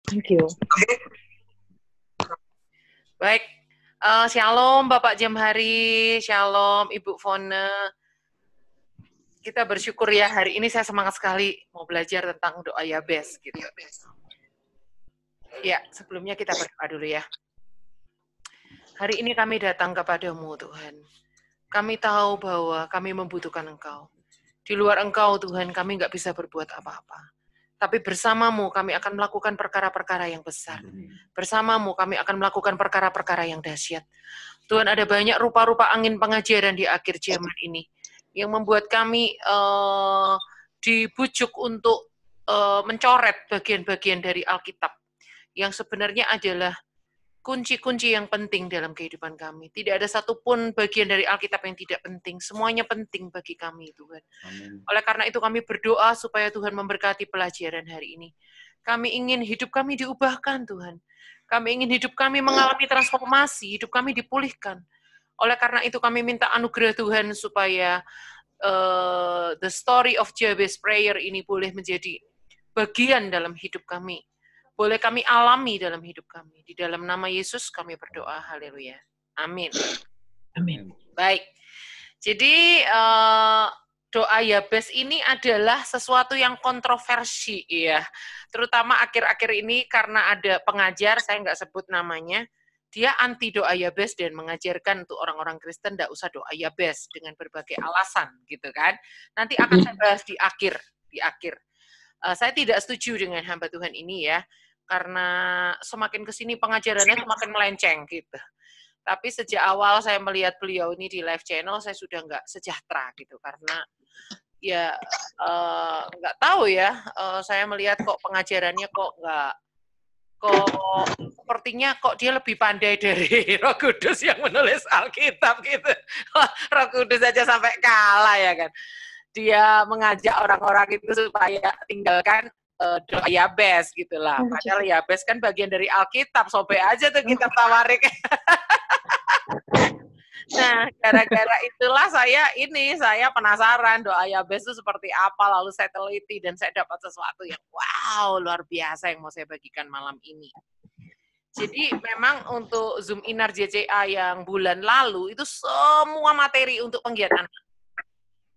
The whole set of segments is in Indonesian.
Thank you. Baik, Shalom Bapak Jamhari, Shalom Ibu Fone. Kita bersyukur ya, hari ini saya semangat sekali mau belajar tentang doa Yabes gitu. Ya, sebelumnya kita berdoa dulu ya. Hari ini kami datang kepadamu Tuhan. Kami tahu bahwa kami membutuhkan Engkau. Di luar Engkau Tuhan kami nggak bisa berbuat apa-apa. Tapi bersamamu kami akan melakukan perkara-perkara yang besar. Bersamamu kami akan melakukan perkara-perkara yang dahsyat. Tuhan, ada banyak rupa-rupa angin pengajaran di akhir zaman ini yang membuat kami dibujuk untuk mencoret bagian-bagian dari Alkitab yang sebenarnya adalah kunci-kunci yang penting dalam kehidupan kami. Tidak ada satupun bagian dari Alkitab yang tidak penting. Semuanya penting bagi kami, Tuhan. Amin. Oleh karena itu kami berdoa supaya Tuhan memberkati pelajaran hari ini. Kami ingin hidup kami diubahkan, Tuhan. Kami ingin hidup kami mengalami transformasi, hidup kami dipulihkan. Oleh karena itu kami minta anugerah Tuhan supaya the story of Jabez prayer ini boleh menjadi bagian dalam hidup kami. Boleh kami alami dalam hidup kami. Di dalam nama Yesus kami berdoa. Haleluya. Amin. Amin. Baik. Jadi doa Yabez ini adalah sesuatu yang kontroversi ya. Terutama akhir-akhir ini karena ada pengajar, saya nggak sebut namanya, dia anti doa Yabez dan mengajarkan untuk orang-orang Kristen tidak usah doa Yabez dengan berbagai alasan gitu kan. Nanti akan saya bahas di akhir. Saya tidak setuju dengan hamba Tuhan ini ya, karena semakin kesini pengajarannya semakin melenceng gitu. Tapi sejak awal saya melihat beliau ini di live channel, saya sudah nggak sejahtera gitu, karena ya nggak tahu ya, saya melihat kok pengajarannya kok sepertinya kok dia lebih pandai dari Roh Kudus yang menulis Alkitab gitu. Roh Kudus aja sampai kalah ya kan. Dia mengajak orang-orang itu supaya tinggalkan doa Yabez gitulah. Padahal Yabez kan bagian dari Alkitab, sobek aja tuh kitab Tawarik. Nah, gara-gara itulah saya penasaran doa Yabez itu seperti apa, lalu saya teliti dan saya dapat sesuatu yang wow, luar biasa yang mau saya bagikan malam ini. Jadi memang untuk Zoom Inar JCA yang bulan lalu itu semua materi untuk penggiat anak.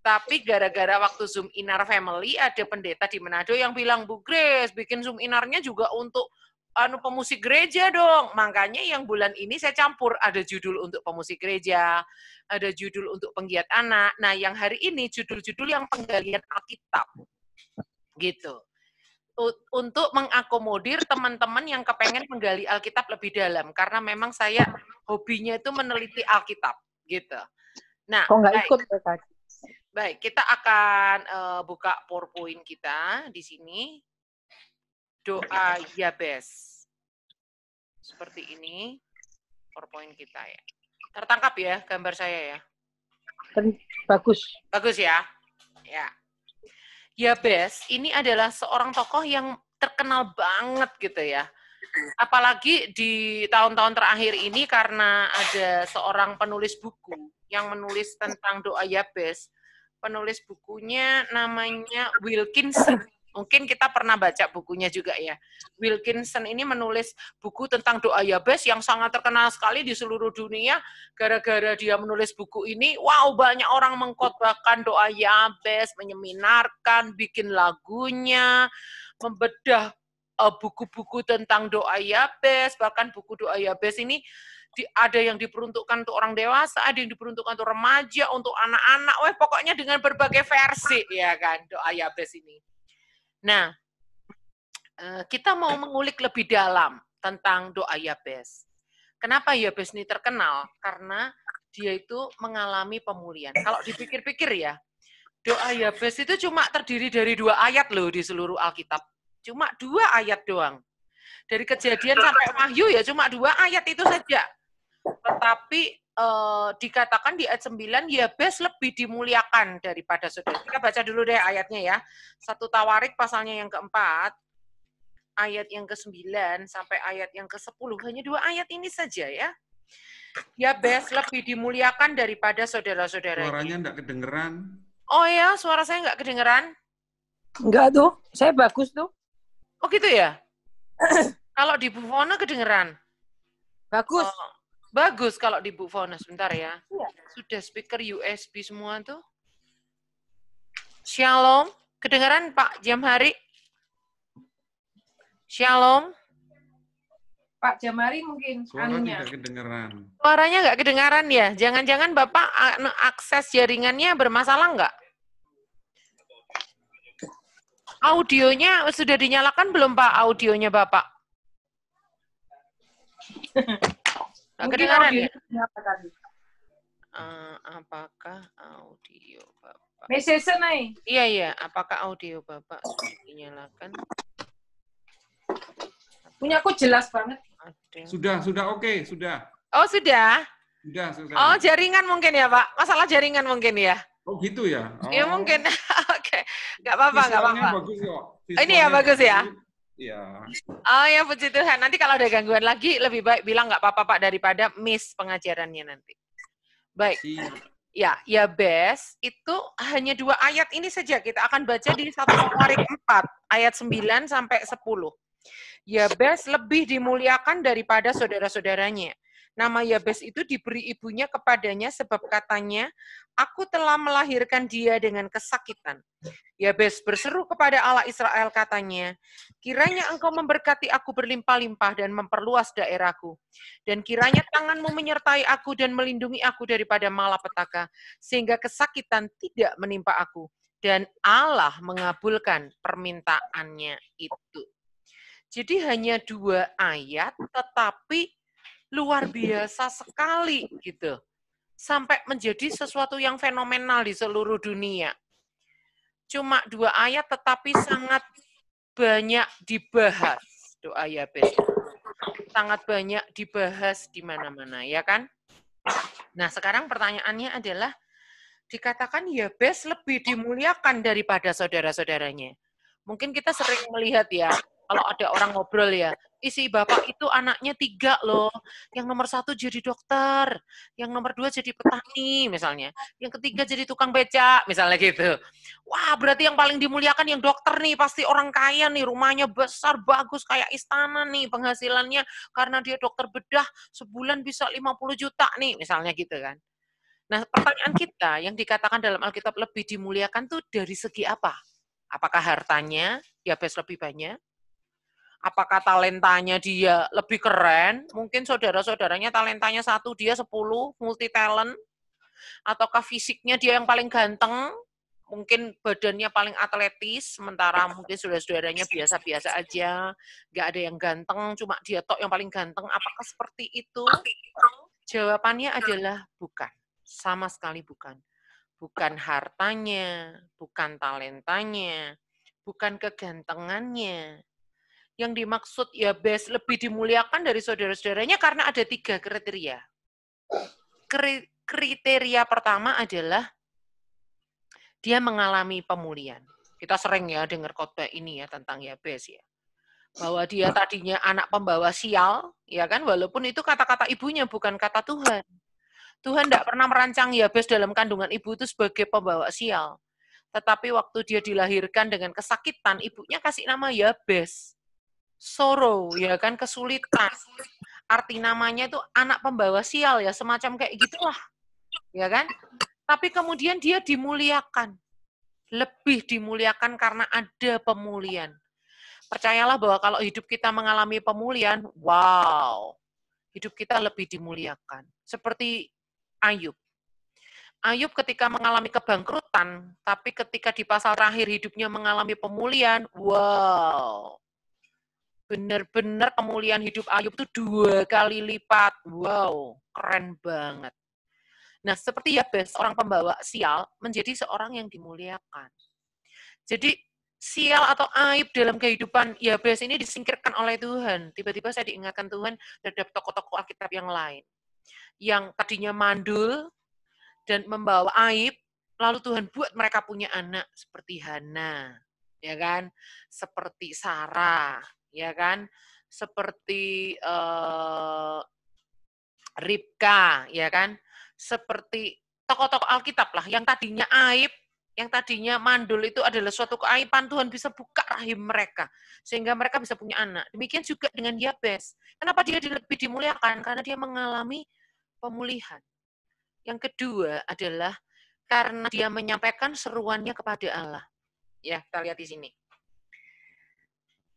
Tapi gara-gara waktu Zoom Inar Family ada pendeta di Manado yang bilang, Bu Grace, bikin Zoom Inarnya juga untuk pemusik gereja dong. Makanya yang bulan ini saya campur, ada judul untuk pemusik gereja, ada judul untuk penggiat anak. Nah, yang hari ini judul-judul yang penggalian Alkitab. Gitu. Untuk mengakomodir teman-teman yang kepengen menggali Alkitab lebih dalam. Karena memang saya hobinya itu meneliti Alkitab. Gitu. Nah, kok nggak ikut ya, Kak? Baik, kita akan buka PowerPoint kita di sini. Doa Yabez. Seperti ini PowerPoint kita ya. Tertangkap ya gambar saya ya? Bagus. Bagus ya? Ya. Yabez ini adalah seorang tokoh yang terkenal banget gitu ya. Apalagi di tahun-tahun terakhir ini karena ada seorang penulis buku yang menulis tentang doa Yabez. Penulis bukunya namanya Wilkinson. Mungkin kita pernah baca bukunya juga ya. Wilkinson ini menulis buku tentang doa Yabez yang sangat terkenal sekali di seluruh dunia. Gara-gara dia menulis buku ini, wow, banyak orang mengkhotbahkan doa Yabez, menyeminarkan, bikin lagunya, membedah buku-buku tentang doa Yabez, bahkan buku doa Yabez ini ada yang diperuntukkan untuk orang dewasa, ada yang diperuntukkan untuk remaja, untuk anak-anak, pokoknya dengan berbagai versi ya kan doa Yabez ini. Nah, kita mau mengulik lebih dalam tentang doa Yabez. Kenapa Yabez ini terkenal? Karena dia itu mengalami pemulihan. Kalau dipikir-pikir ya, doa Yabez itu cuma terdiri dari 2 ayat loh di seluruh Alkitab. Cuma 2 ayat doang. Dari Kejadian sampai Wahyu ya cuma 2 ayat itu saja. Tetapi dikatakan di ayat 9, Yabez lebih dimuliakan daripada saudara. Kita baca dulu deh ayatnya ya. 1 Tawarik pasalnya yang keempat, ayat yang ke-9 sampai ayat yang ke-10. Hanya 2 ayat ini saja ya. Yabez lebih dimuliakan daripada saudara-saudaranya. Suaranya enggak kedengeran. Oh ya, suara saya enggak kedengeran? Enggak tuh, saya bagus tuh. Oh gitu ya? Kalau di Bu Fona kedengeran? Bagus. Oh, bagus kalau di Bu Fona. Sebentar ya. Iya. Sudah speaker USB semua tuh. Shalom. Kedengeran Pak Jamhari? Shalom. Pak Jamari mungkin Suara anunya. tidak kedengeran. Suaranya nggak kedengaran ya? Jangan-jangan Bapak akses jaringannya bermasalah nggak? Audionya sudah dinyalakan belum Pak? Audionya Bapak? Nggak Mungkin kedengaran ya? audionya apa tadi? Apakah audio Bapak? Message nih. Iya. Apakah audio Bapak sudah dinyalakan? Punya aku jelas banget. Ada. Sudah oke, sudah. Oh, sudah? Sudah. Oh, jaringan mungkin ya, Pak? Masalah jaringan mungkin ya? Oh, gitu ya? Oh. Ya, mungkin. Oke. Nggak apa-apa, nggak Visualnya apa-apa. bagus kok. Ini ya, bagus ya? Iya. Oh ya, puji Tuhan. Nanti kalau ada gangguan lagi, lebih baik bilang nggak apa-apa, Pak, daripada miss pengajarannya nanti. Baik. Siap. Ya, Bes, itu hanya 2 ayat ini saja. Kita akan baca di 1 Korintus 4, ayat 9 sampai 10. Yabes lebih dimuliakan daripada saudara-saudaranya. Nama Yabes itu diberi ibunya kepadanya sebab katanya, aku telah melahirkan dia dengan kesakitan. Yabes berseru kepada Allah Israel katanya, kiranya engkau memberkati aku berlimpah-limpah dan memperluas daerahku. Dan kiranya tanganmu menyertai aku dan melindungi aku daripada malapetaka, sehingga kesakitan tidak menimpa aku. Dan Allah mengabulkan permintaannya itu. Jadi hanya 2 ayat, tetapi luar biasa sekali gitu. Sampai menjadi sesuatu yang fenomenal di seluruh dunia. Cuma 2 ayat, tetapi sangat banyak dibahas. Doa Yabes. Sangat banyak dibahas di mana-mana, ya kan? Nah, sekarang pertanyaannya adalah, dikatakan Yabes lebih dimuliakan daripada saudara-saudaranya. Mungkin kita sering melihat ya, kalau ada orang ngobrol ya, isi bapak itu anaknya 3 loh, yang nomor 1 jadi dokter, yang nomor 2 jadi petani misalnya, yang ketiga jadi tukang becak misalnya gitu. Wah, berarti yang paling dimuliakan yang dokter nih, pasti orang kaya nih, rumahnya besar, bagus kayak istana nih, penghasilannya karena dia dokter bedah sebulan bisa 50 juta nih, misalnya gitu kan. Nah, pertanyaan kita yang dikatakan dalam Alkitab lebih dimuliakan tuh dari segi apa? Apakah hartanya Yabes lebih banyak? Apakah talentanya dia lebih keren? Mungkin saudara-saudaranya talentanya 1, dia 10, multi talent. Ataukah fisiknya dia yang paling ganteng? Mungkin badannya paling atletis, sementara mungkin saudara-saudaranya biasa-biasa aja, nggak ada yang ganteng, cuma dia tok yang paling ganteng. Apakah seperti itu? Jawabannya adalah bukan. Sama sekali bukan. Bukan hartanya, bukan talentanya, bukan kegantengannya. Yang dimaksud Yabes lebih dimuliakan dari saudara-saudaranya karena ada 3 kriteria. Kriteria pertama adalah dia mengalami pemulihan. Kita sering ya dengar khotbah ini ya tentang Yabes ya. Bahwa dia tadinya anak pembawa sial, ya kan, walaupun itu kata-kata ibunya bukan kata Tuhan. Tuhan tidak pernah merancang Yabes dalam kandungan ibu itu sebagai pembawa sial. Tetapi waktu dia dilahirkan dengan kesakitan, ibunya kasih nama Yabes. Sorrow, ya kan, kesulitan. Arti namanya itu anak pembawa sial ya, semacam kayak gitulah. Ya kan? Tapi kemudian dia dimuliakan. Lebih dimuliakan karena ada pemulihan. Percayalah bahwa kalau hidup kita mengalami pemulihan, wow, hidup kita lebih dimuliakan. Seperti Ayub. Ayub ketika mengalami kebangkrutan, tapi ketika di pasal terakhir hidupnya mengalami pemulihan, wow, benar-benar pemulihan hidup Ayub itu 2 kali lipat. Wow, keren banget. Nah, seperti Yabes, orang pembawa sial, menjadi seorang yang dimuliakan. Jadi, sial atau aib dalam kehidupan Yabes ini disingkirkan oleh Tuhan. Tiba-tiba saya diingatkan Tuhan terhadap tokoh-tokoh Alkitab yang lain. Yang tadinya mandul dan membawa aib, lalu Tuhan buat mereka punya anak seperti Hana, ya kan? Seperti Sarah, ya kan, seperti Ribka, ya kan, seperti tokoh-tokoh Alkitab lah yang tadinya aib yang tadinya mandul itu adalah suatu keaiban, Tuhan bisa buka rahim mereka sehingga mereka bisa punya anak. Demikian juga dengan Yabes. Kenapa dia lebih dimuliakan? Karena dia mengalami pemulihan. Yang kedua adalah karena dia menyampaikan seruannya kepada Allah. Ya, kita lihat di sini.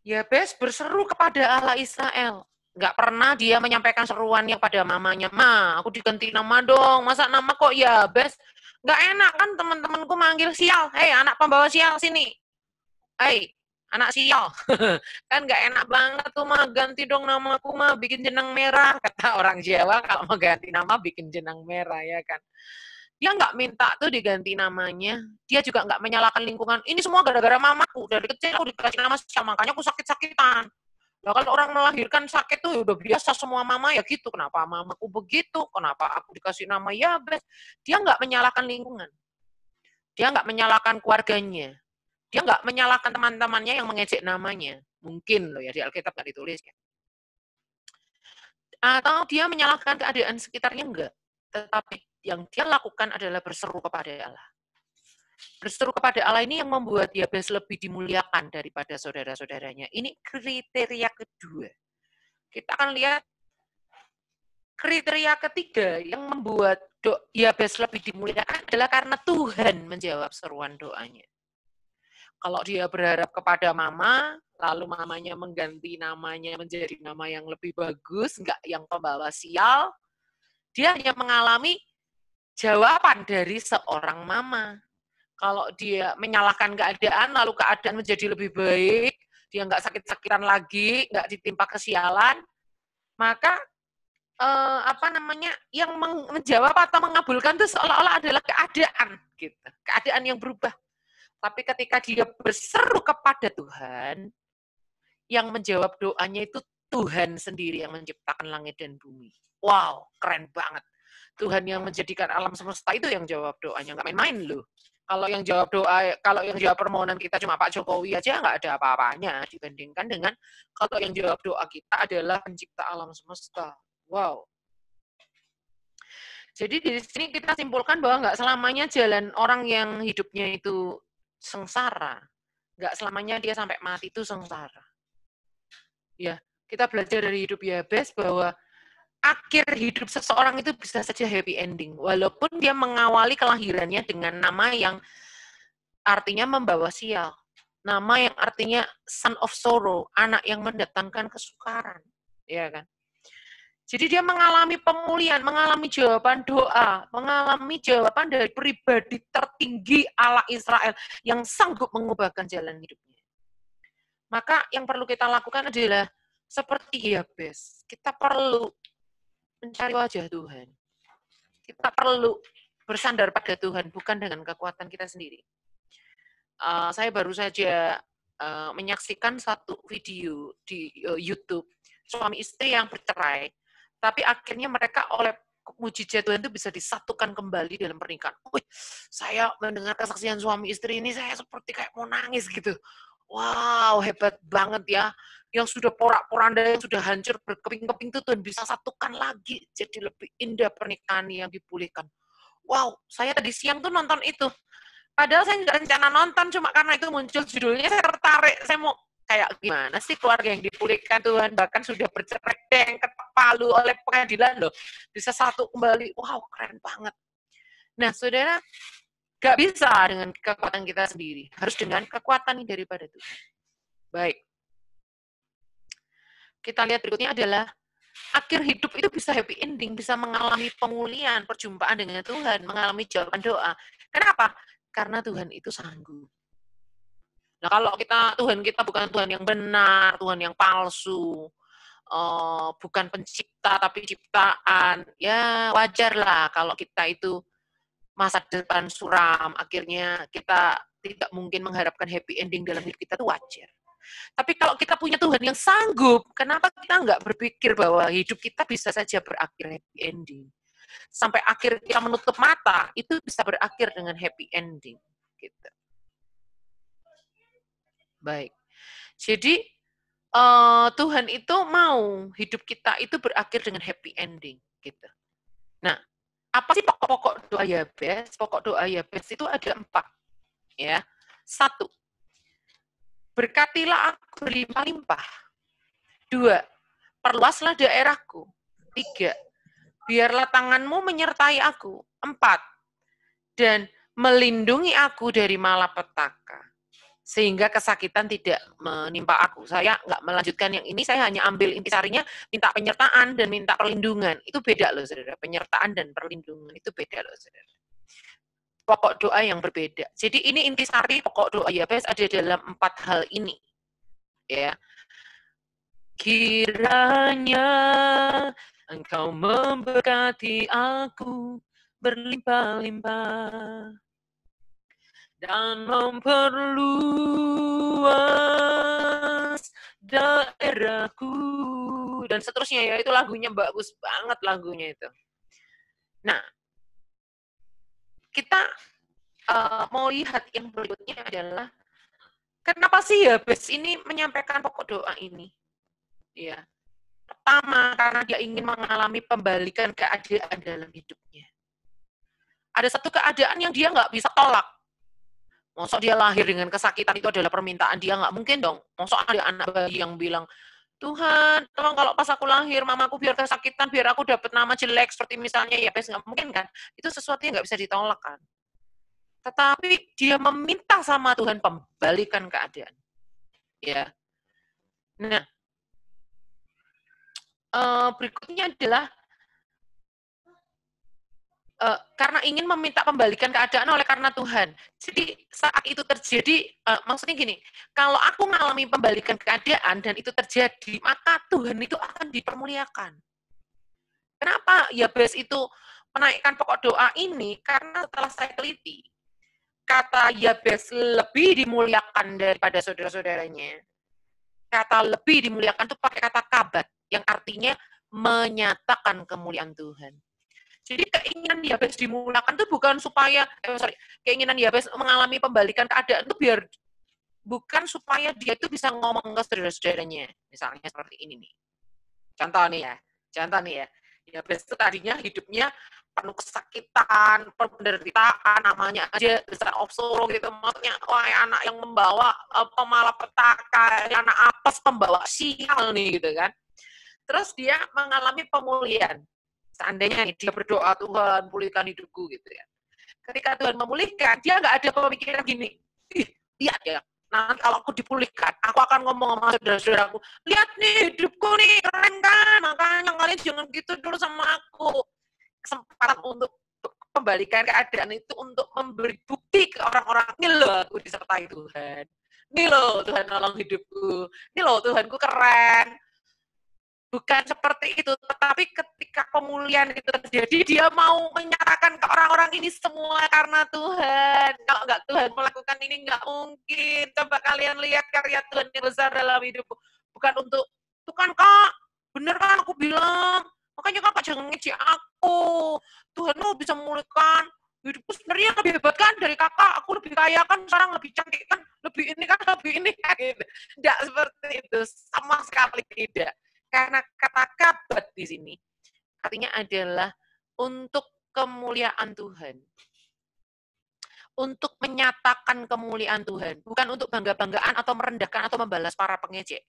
Yabes berseru kepada Allah Israel. Nggak pernah dia menyampaikan seruannya pada mamanya. Ma, aku diganti nama dong. Masa nama kok Yabes? Nggak enak kan teman-temanku manggil sial. Hei, anak pembawa sial, sini. Hei, anak sial. Kan nggak enak banget tuh, Ma. Ganti dong namaku, Ma. Bikin jenang merah. Kata orang Jawa, kalau mau ganti nama, bikin jenang merah, ya kan. Dia nggak minta tuh diganti namanya. Dia juga nggak menyalahkan lingkungan. Ini semua gara-gara mamaku. Dari kecil aku dikasih nama sial, makanya aku sakit-sakitan. Nah, kalau orang melahirkan sakit tuh udah biasa semua mama ya gitu. Kenapa mamaku begitu? Kenapa aku dikasih nama Yabes? Dia nggak menyalahkan lingkungan. Dia nggak menyalahkan keluarganya. Dia nggak menyalahkan teman-temannya yang mengejek namanya. Mungkin loh ya, di Alkitab nggak ditulis. Ya. Atau dia menyalahkan keadaan sekitarnya, enggak. Tetapi yang dia lakukan adalah berseru kepada Allah. Berseru kepada Allah ini yang membuat Yabes lebih dimuliakan daripada saudara-saudaranya. Ini kriteria kedua. Kita akan lihat kriteria ketiga yang membuat Yabes lebih dimuliakan adalah karena Tuhan menjawab seruan doanya. Kalau dia berharap kepada mama, lalu mamanya mengganti namanya menjadi nama yang lebih bagus, enggak yang pembawa sial, dia hanya mengalami jawaban dari seorang mama. Kalau dia menyalahkan keadaan, lalu keadaan menjadi lebih baik, dia nggak sakit-sakitan lagi, nggak ditimpa kesialan, maka yang menjawab atau mengabulkan itu seolah-olah adalah keadaan, gitu, keadaan yang berubah. Tapi ketika dia berseru kepada Tuhan, yang menjawab doanya itu Tuhan sendiri yang menciptakan langit dan bumi. Wow, keren banget. Tuhan yang menjadikan alam semesta itu yang jawab doanya, nggak main-main loh. Kalau yang jawab permohonan kita cuma Pak Jokowi aja nggak ada apa-apanya dibandingkan dengan kalau yang jawab doa kita adalah pencipta alam semesta. Wow. Jadi di sini kita simpulkan bahwa nggak selamanya jalan orang yang hidupnya itu sengsara, nggak selamanya dia sampai mati itu sengsara. Ya, kita belajar dari hidup Yabes bahwa akhir hidup seseorang itu bisa saja happy ending, walaupun dia mengawali kelahirannya dengan nama yang artinya membawa sial, nama yang artinya son of sorrow, anak yang mendatangkan kesukaran, ya kan? Jadi dia mengalami pemulihan, mengalami jawaban doa, mengalami jawaban dari pribadi tertinggi Allah Israel yang sanggup mengubahkan jalan hidupnya. Maka yang perlu kita lakukan adalah seperti Yabes, kita perlu mencari wajah Tuhan. Kita perlu bersandar pada Tuhan, bukan dengan kekuatan kita sendiri. Saya baru saja menyaksikan satu video di YouTube, suami istri yang bercerai, tapi akhirnya mereka oleh mujizat Tuhan itu bisa disatukan kembali dalam pernikahan. Saya mendengar kesaksian suami istri ini, saya seperti kayak mau nangis gitu. Wow, hebat banget ya. Yang sudah porak-poranda, yang sudah hancur berkeping-keping itu Tuhan bisa satukan lagi jadi lebih indah pernikahan yang dipulihkan. Wow, saya tadi siang tuh nonton itu. Padahal saya nggak rencana nonton, cuma karena itu muncul judulnya saya tertarik. Saya mau kayak gimana sih keluarga yang dipulihkan Tuhan, bahkan sudah bercerai yang ketok palu oleh pengadilan loh, bisa satu kembali. Wow, keren banget. Nah, saudara, nggak bisa dengan kekuatan kita sendiri, harus dengan kekuatan daripada Tuhan. Baik. Kita lihat berikutnya adalah akhir hidup itu bisa happy ending, bisa mengalami pemulihan, perjumpaan dengan Tuhan, mengalami jawaban doa. Kenapa? Karena Tuhan itu sanggup. Nah, kalau Tuhan kita bukan Tuhan yang benar, Tuhan yang palsu, bukan pencipta tapi ciptaan, ya wajarlah kalau kita itu masa depan suram, akhirnya kita tidak mungkin mengharapkan happy ending dalam hidup kita, itu wajar. Tapi kalau kita punya Tuhan yang sanggup, kenapa kita nggak berpikir bahwa hidup kita bisa saja berakhir happy ending? Sampai akhir kita menutup mata, itu bisa berakhir dengan happy ending. Gitu. Baik. Jadi, Tuhan itu mau hidup kita itu berakhir dengan happy ending. Gitu. Nah, apa sih pokok-pokok doa Yabes? Pokok doa Yabes itu ada 4. Ya. 1. Berkatilah aku berlimpah-limpah. 2. Perluaslah daerahku. 3. Biarlah tanganmu menyertai aku. 4. Dan melindungi aku dari malapetaka. Sehingga kesakitan tidak menimpa aku. Saya nggak melanjutkan yang ini, saya hanya ambil intisarinya, minta penyertaan dan minta perlindungan. Itu beda loh, saudara. Penyertaan dan perlindungan itu beda loh, saudara. Pokok doa yang berbeda. Jadi ini intisari pokok doa Yabes ada dalam 4 hal ini. Ya. Kiranya Engkau memberkati aku berlimpah-limpah dan memperluas daerahku dan seterusnya ya, itu lagunya bagus banget lagunya itu. Nah, kita mau lihat yang berikutnya adalah kenapa sih Yabes ini menyampaikan pokok doa ini? Ya, pertama karena dia ingin mengalami pembalikan keadaan dalam hidupnya. Ada satu keadaan yang dia nggak bisa tolak. Masa dia lahir dengan kesakitan itu adalah permintaan dia, nggak mungkin dong. Masa ada anak bayi yang bilang, Tuhan, tolong kalau pas aku lahir, mamaku biar kesakitan, biar aku dapat nama jelek, seperti misalnya Yabes, nggak mungkin kan? Itu sesuatu yang nggak bisa ditolak kan. Tetapi dia meminta sama Tuhan pembalikan keadaan. Ya. Nah, berikutnya adalah karena ingin meminta pembalikan keadaan oleh karena Tuhan. Jadi saat itu terjadi, maksudnya gini, kalau aku mengalami pembalikan keadaan dan itu terjadi, maka Tuhan itu akan dipermuliakan. Kenapa Yabes itu menaikkan pokok doa ini? Karena setelah saya teliti, kata Yabes lebih dimuliakan daripada saudara-saudaranya. Kata lebih dimuliakan itu pakai kata kabat, yang artinya menyatakan kemuliaan Tuhan. Jadi keinginan Yabes dimuliakan itu bukan supaya, keinginan Yabes mengalami pembalikan keadaan itu biar bukan supaya dia itu bisa ngomong ke saudara-saudaranya. Misalnya seperti ini nih. Contoh nih ya. Yabes itu tadinya hidupnya penuh kesakitan, penderitaan, namanya aja besar of sorrow gitu. Maksudnya, wah anak yang membawa pemalapetaka, anak apes pembawa sial nih gitu kan. Terus dia mengalami pemulihan. Seandainya dia berdoa, Tuhan pulihkan hidupku gitu ya. Ketika Tuhan memulihkan, dia nggak ada pemikiran gini, lihat ya, nanti kalau aku dipulihkan, aku akan ngomong sama saudara-saudaraku, lihat nih hidupku nih, keren kan, makanya kalian jangan gitu dulu sama aku. Kesempatan untuk kembalikan keadaan itu untuk memberi bukti ke orang-orang, ini loh aku disertai Tuhan, ini loh Tuhan nolong hidupku, ini loh Tuhanku keren. Bukan seperti itu, tetapi ketika pemulihan itu terjadi, dia mau menyatakan ke orang-orang ini semua karena Tuhan. Kalau nggak Tuhan melakukan ini, nggak mungkin. Coba kalian lihat karya Tuhan yang besar dalam hidupku. Bukan untuk, tuh kan Kak, bener kan aku bilang, makanya Kakak jangan ngejek aku. Tuhan mau bisa memulihkan hidupku, sebenarnya lebih hebat kan dari Kakak, aku lebih kaya kan, sekarang lebih cantik kan, lebih ini kan, gitu. Tidak seperti itu, sama sekali tidak. Karena kata kabat di sini artinya adalah untuk kemuliaan Tuhan. Untuk menyatakan kemuliaan Tuhan, bukan untuk bangga-banggaan atau merendahkan atau membalas para pengejek.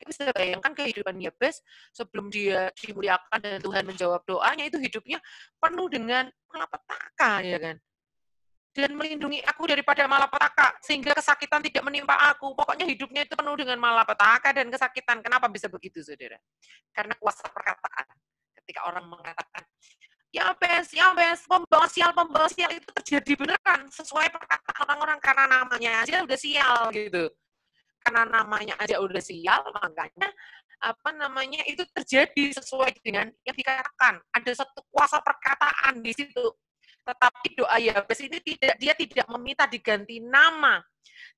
Kita bisa bayangkan kehidupan Yabes sebelum dia dimuliakan dan Tuhan menjawab doanya, itu hidupnya penuh dengan malapetaka, ya kan? Dan melindungi aku daripada malapetaka, sehingga kesakitan tidak menimpa aku. Pokoknya hidupnya itu penuh dengan malapetaka dan kesakitan. Kenapa bisa begitu, saudara? Karena kuasa perkataan. Ketika orang mengatakan, Yabes, pembawa sial itu terjadi beneran. Sesuai perkataan orang-orang, karena namanya aja udah sial, gitu. Karena namanya aja udah sial, makanya itu terjadi sesuai dengan yang dikatakan. Ada satu kuasa perkataan di situ. Tetapi doa Yabes ini dia tidak meminta diganti nama,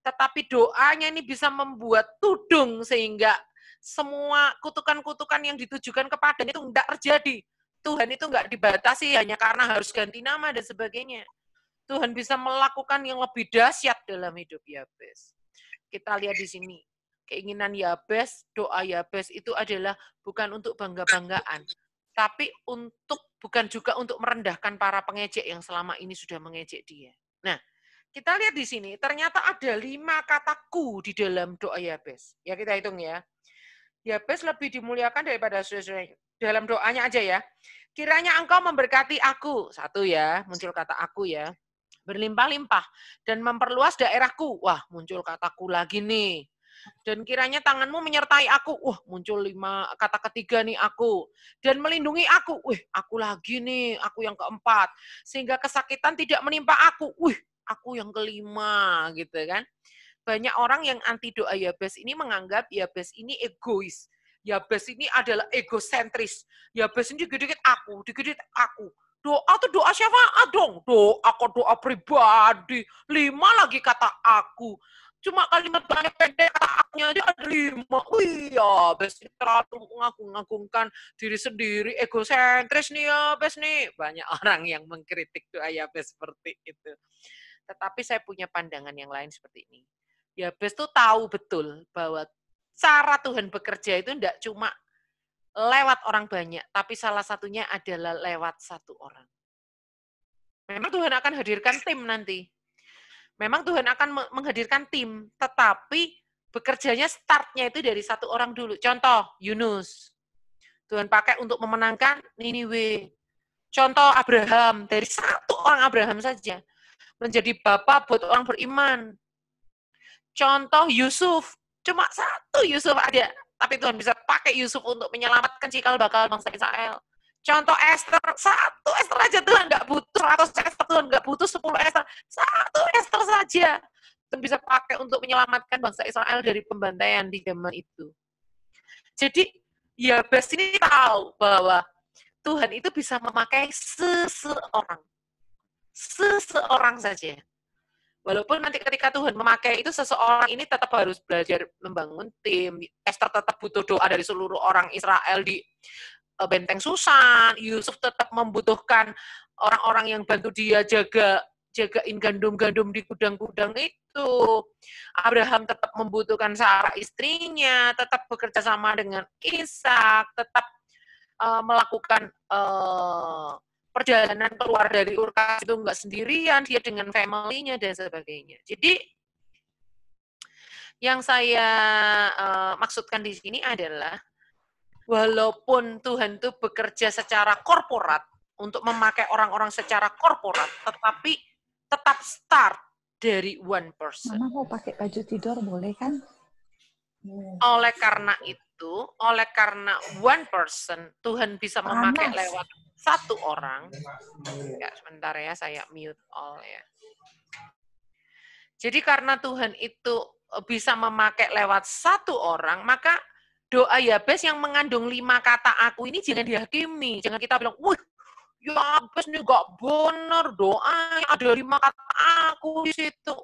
tetapi doanya ini bisa membuat tudung sehingga semua kutukan-kutukan yang ditujukan kepadanya itu tidak terjadi. Tuhan itu nggak dibatasi hanya karena harus ganti nama dan sebagainya. Tuhan bisa melakukan yang lebih dahsyat dalam hidup Yabes. Kita lihat di sini, keinginan Yabes, doa Yabes itu adalah bukan untuk bangga-banggaan, tapi bukan juga untuk merendahkan para pengejek yang selama ini sudah mengejek dia. Nah, kita lihat di sini, ternyata ada 5 kataku di dalam doa Yabes. Ya kita hitung ya. Yabes lebih dimuliakan daripada saudara-saudara. Dalam doanya aja ya. Kiranya engkau memberkati aku. 1 ya, muncul kata aku ya. Berlimpah-limpah dan memperluas daerahku. Wah, muncul kataku lagi nih. Dan kiranya tanganmu menyertai aku. Wah, muncul 5 kata ketiga nih aku. Dan melindungi aku. Wih, aku lagi nih, aku yang keempat. Sehingga kesakitan tidak menimpa aku. Wih, aku yang kelima gitu kan. Banyak orang yang anti doa Yabes ini menganggap Yabes ini egois. Yabes ini adalah egosentris. Yabes ini dikit-dikit aku, dikit-dikit aku. Doa tuh doa syafaat dong. Doa pribadi. 5 lagi kata aku. Cuma kalimat banyak pendek kata akunya aja ada 5. Wih, Yabes terlalu mengagung-agungkan diri sendiri. Egosentris nih Yabes nih. Banyak orang yang mengkritik doa Yabes seperti itu. Tetapi saya punya pandangan yang lain seperti ini. Yabes tuh tahu betul bahwa cara Tuhan bekerja itu tidak cuma lewat orang banyak, tapi salah satunya adalah lewat 1 orang. Memang Tuhan akan hadirkan tim nanti. Memang Tuhan akan menghadirkan tim, tetapi bekerjanya startnya itu dari 1 orang dulu. Contoh, Yunus. Tuhan pakai untuk memenangkan Niniwe. Contoh, Abraham. Dari 1 orang Abraham saja. Menjadi bapak buat orang beriman. Contoh, Yusuf. Cuma 1 Yusuf ada. Tapi Tuhan bisa pakai Yusuf untuk menyelamatkan cikal bakal bangsa Israel. Contoh Esther, 1 Esther aja Tuhan nggak butuh 100 Esther, Tuhan nggak butuh 10 Esther, 1 Esther saja. Tuhan bisa pakai untuk menyelamatkan bangsa Israel dari pembantaian di zaman itu. Jadi, Yabes ini tahu bahwa Tuhan itu bisa memakai seseorang saja. Walaupun nanti ketika Tuhan memakai itu, seseorang ini tetap harus belajar membangun tim. Esther tetap butuh doa dari seluruh orang Israel di benteng Susan. Yusuf tetap membutuhkan orang-orang yang bantu dia jagain gandum-gandum di gudang-gudang itu. Abraham tetap membutuhkan Sarah istrinya, tetap bekerja sama dengan Ishak, tetap melakukan perjalanan keluar dari Ur itu nggak sendirian, dia dengan family-nya dan sebagainya. Jadi yang saya maksudkan di sini adalah walaupun Tuhan itu bekerja secara korporat untuk memakai orang-orang secara korporat, tetapi tetap start dari 1 person. Mama mau pakai baju tidur boleh kan? Oleh karena 1 person, Tuhan bisa memakai lewat 1 orang. Ya, sebentar ya, saya mute all ya. Jadi karena Tuhan itu bisa memakai lewat 1 orang, maka doa Yabes yang mengandung 5 kata aku ini jangan dihakimi. Jangan kita bilang, wih, Yabes ini gak benar, doanya ada 5 kata aku di situ.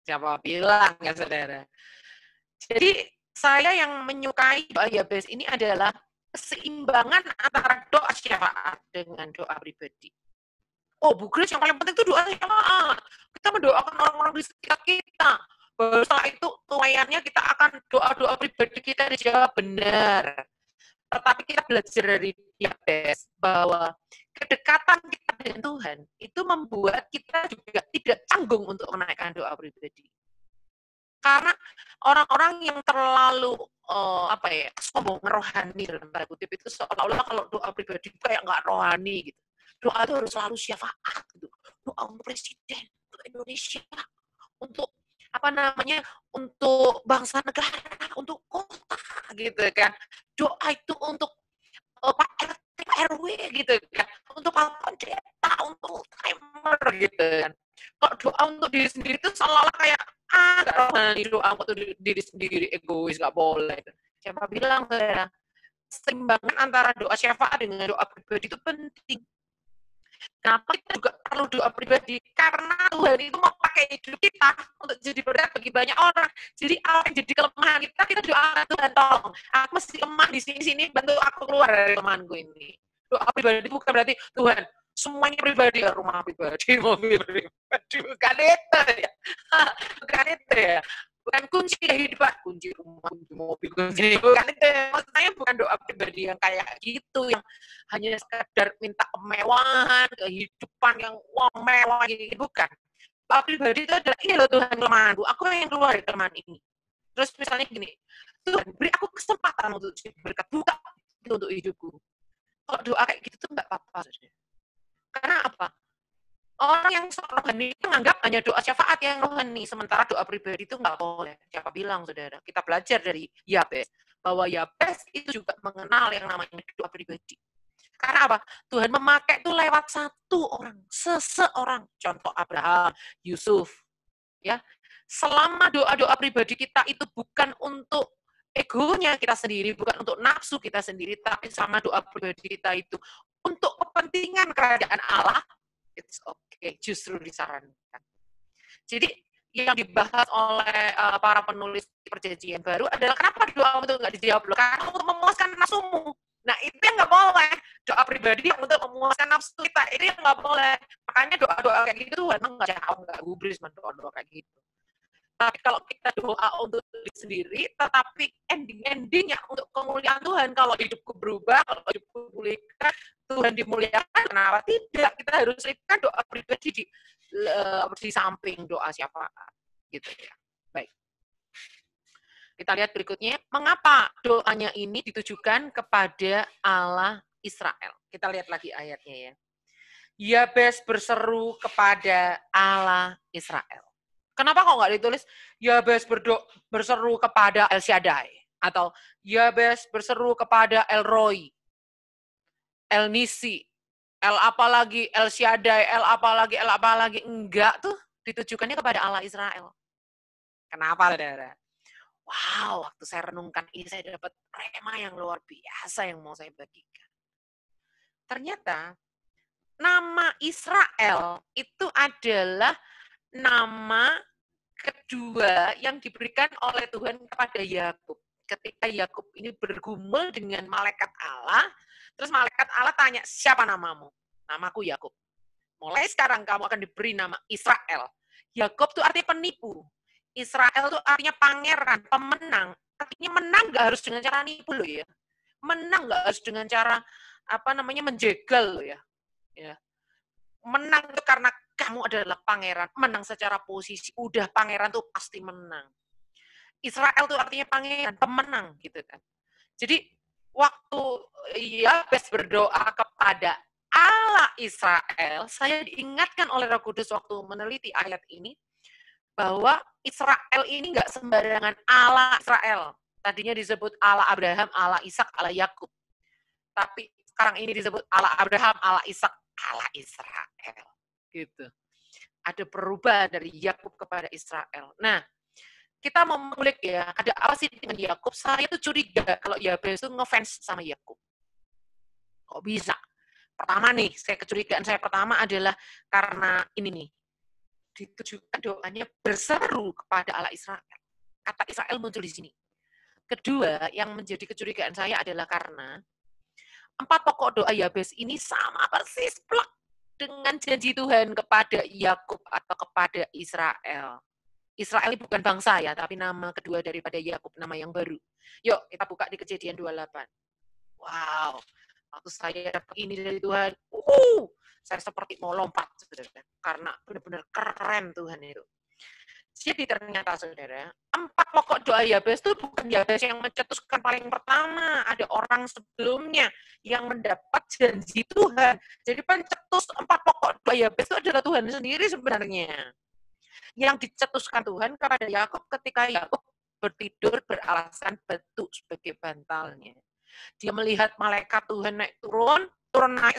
Siapa bilang ya saudara? Jadi saya yang menyukai doa Yabes ini adalah keseimbangan antara doa syafaat dengan doa pribadi. Oh, Bu Grace, yang paling penting itu doa syafaat. Kita mendoakan orang-orang di sekitar kita. Baru setelah itu, tuayannya kita akan doa-doa pribadi kita dijawab benar. Tetapi kita belajar dari Yabes bahwa kedekatan kita dengan Tuhan itu membuat kita juga tidak canggung untuk menaikkan doa pribadi. Karena orang-orang yang terlalu sombong rohani dalam tanda kutip itu seolah-olah kalau doa pribadi kayak nggak rohani gitu. Doa itu harus selalu syafaat gitu. Doa untuk presiden, untuk Indonesia, untuk untuk bangsa negara, untuk kota gitu kan. Doa itu untuk Pak RT, Pak RW gitu kan. Untuk Pak Pendeta, untuk timer gitu kan. Kalau doa untuk diri sendiri itu seolah-olah kayak nggak rohani, doa untuk diri sendiri, egois, nggak boleh. Siapa bilang, saudara? Keseimbangan antara doa syafaat dengan doa pribadi itu penting. Kenapa kita juga perlu doa pribadi? Karena Tuhan itu mau pakai hidup kita untuk jadi berkat bagi banyak orang. Jadi apa yang jadi kelemahan kita doa Tuhan, tolong. Aku masih lemah di sini, bantu aku keluar dari kelemahanku ini. Doa pribadi bukan berarti Tuhan, semuanya pribadi, ya, rumah pribadi, mobil pribadi, bukan itu ya. Bukan itu ya. Bukan kunci kehidupan, kunci rumah, kunci mobil, kunci, bukan itu. Maksudnya bukan doa pribadi yang kayak gitu, yang hanya sekedar minta kemewahan, kehidupan yang mewah gitu, bukan. doa pribadi itu adalah, ini loh Tuhan kelemahanku, aku yang keluar dari kelemahan ini. Terus misalnya gini, Tuhan beri aku kesempatan untuk berkat, buka itu untuk hidupku. Kalau doa kayak gitu tuh nggak apa-apa. Karena apa? Orang yang rohani itu menganggap hanya doa syafaat yang rohani, sementara doa pribadi itu nggak boleh. Siapa bilang, saudara? Kita belajar dari Yabes, bahwa Yabes itu juga mengenal yang namanya doa pribadi. Karena apa? Tuhan memakai itu lewat satu orang, seseorang. Contoh Abraham, Yusuf. Ya, selama doa-doa pribadi kita itu bukan untuk egonya kita sendiri, bukan untuk nafsu kita sendiri, tapi sama doa pribadi kita itu untuk kepentingan kerajaan Allah, it's okay, justru disarankan. Jadi yang dibahas oleh para penulis Perjanjian Baru adalah kenapa doa itu nggak dijawab? Karena untuk memuaskan nafsumu. Nah, itu yang nggak boleh. Doa pribadi yang untuk memuaskan nafsu kita, itu yang nggak boleh. Makanya doa-doa kayak gitu memang nggak jauh, nggak gubris doa-doa kayak gitu. Tapi kalau kita doa untuk diri sendiri, tetapi ending-endingnya untuk kemuliaan Tuhan, kalau hidupku berubah, kalau hidupku pulihkan, Tuhan dimuliakan, kenapa tidak? Kita harus selipkan doa pribadi di samping doa siapa, gitu ya. Baik. Kita lihat berikutnya, mengapa doanya ini ditujukan kepada Allah Israel. Kita lihat lagi ayatnya ya. Yabes berseru kepada Allah Israel. Kenapa kok nggak ditulis Yabes berseru kepada El Shaddai? Atau Yabes berseru kepada El Roi, El Nisi, El apalagi, El Shaddai, El apalagi. Enggak tuh, ditujukannya kepada Allah Israel. Kenapa, saudara? Wow, waktu saya renungkan ini, saya dapat rema yang luar biasa yang mau saya bagikan. Ternyata, nama Israel itu adalah nama kedua yang diberikan oleh Tuhan kepada Yakub. Ketika Yakub ini bergumul dengan malaikat Allah, terus malaikat Allah tanya, siapa namamu? Namaku Yakub. Mulai sekarang kamu akan diberi nama Israel. Yakub itu artinya penipu. Israel itu artinya pangeran, pemenang. Artinya menang nggak harus dengan cara nipu loh ya. Menang nggak harus dengan cara menjegal loh ya. Menang itu karena kamu adalah pangeran. Menang secara posisi. Udah pangeran tuh pasti menang. Israel itu artinya pangeran, pemenang gitu kan. Jadi waktu Yabes berdoa kepada Allah Israel, saya diingatkan oleh Roh Kudus waktu meneliti ayat ini, bahwa Israel ini nggak sembarangan Allah Israel. Tadinya disebut Allah Abraham, Allah Ishak, Allah Yakub. Tapi sekarang ini disebut Allah Abraham, Allah Ishak, Allah Israel. Gitu. Ada perubahan dari Yakub kepada Israel. Nah, kita mau mengulik ya, ada apa sih dengan Yakub? Saya tuh curiga kalau Yabes itu ngefans sama Yakub. Kok bisa? Pertama nih, kecurigaan saya pertama adalah karena ini nih, ditujukan doanya berseru kepada Allah Israel. Kata Israel muncul di sini. Kedua, yang menjadi kecurigaan saya adalah karena 4 pokok doa Yabes ini sama persis plek dengan janji Tuhan kepada Yakub atau kepada Israel. Israel bukan bangsa ya, tapi nama kedua daripada Yakub, nama yang baru. Yuk, kita buka di Kejadian 28. Wow, waktu saya dapat ini dari Tuhan, saya seperti mau lompat, saudara, karena benar-benar keren Tuhan itu. Jadi ternyata, saudara, 4 pokok doa Yabes itu bukan Yabes yang mencetuskan paling pertama. Ada orang sebelumnya yang mendapat janji Tuhan. Jadi pencetus 4 pokok doa Yabes itu adalah Tuhan sendiri sebenarnya. Yang dicetuskan Tuhan kepada Yakub ketika Yakub bertidur beralaskan batu sebagai bantalnya. Dia melihat malaikat Tuhan turun naik.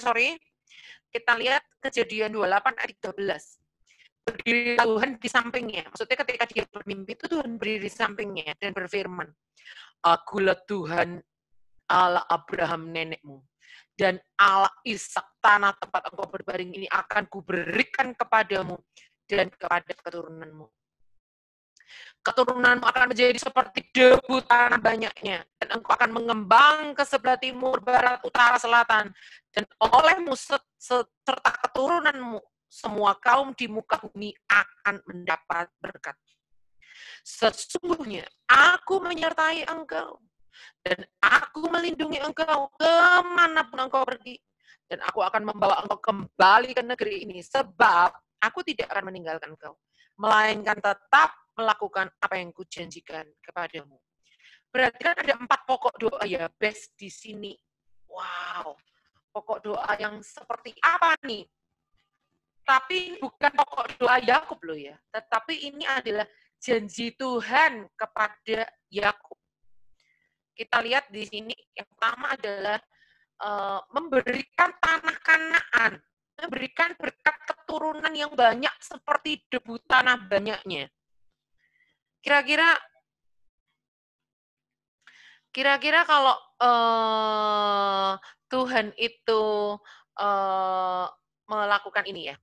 Kita lihat Kejadian 28 ayat 13. Berdiri Tuhan di sampingnya. Maksudnya ketika dia bermimpi itu Tuhan berdiri di sampingnya dan berfirman, Akulah Tuhan Allah Abraham nenekmu dan Allah Ishak, tanah tempat engkau berbaring ini akan kuberikan kepadamu dan kepada keturunanmu. Keturunanmu akan menjadi seperti debu tanah banyaknya, dan engkau akan mengembang ke sebelah timur, barat, utara, selatan, dan olehmu serta keturunanmu semua kaum di muka bumi akan mendapat berkat. Sesungguhnya aku menyertai engkau, dan aku melindungi engkau kemanapun engkau pergi, dan aku akan membawa engkau kembali ke negeri ini, sebab Aku tidak akan meninggalkan engkau, melainkan tetap melakukan apa yang kujanjikan kepadamu. Berarti kan ada 4 pokok doa Yabes di sini. Wow, pokok doa yang seperti apa nih? Tapi bukan pokok doa Yakub loh ya, tetapi ini adalah janji Tuhan kepada Yakub. Kita lihat di sini yang pertama adalah memberikan tanah Kanaan, memberikan berkat keturunan yang banyak seperti debu tanah banyaknya. Kira-kira kalau Tuhan itu melakukan ini ya,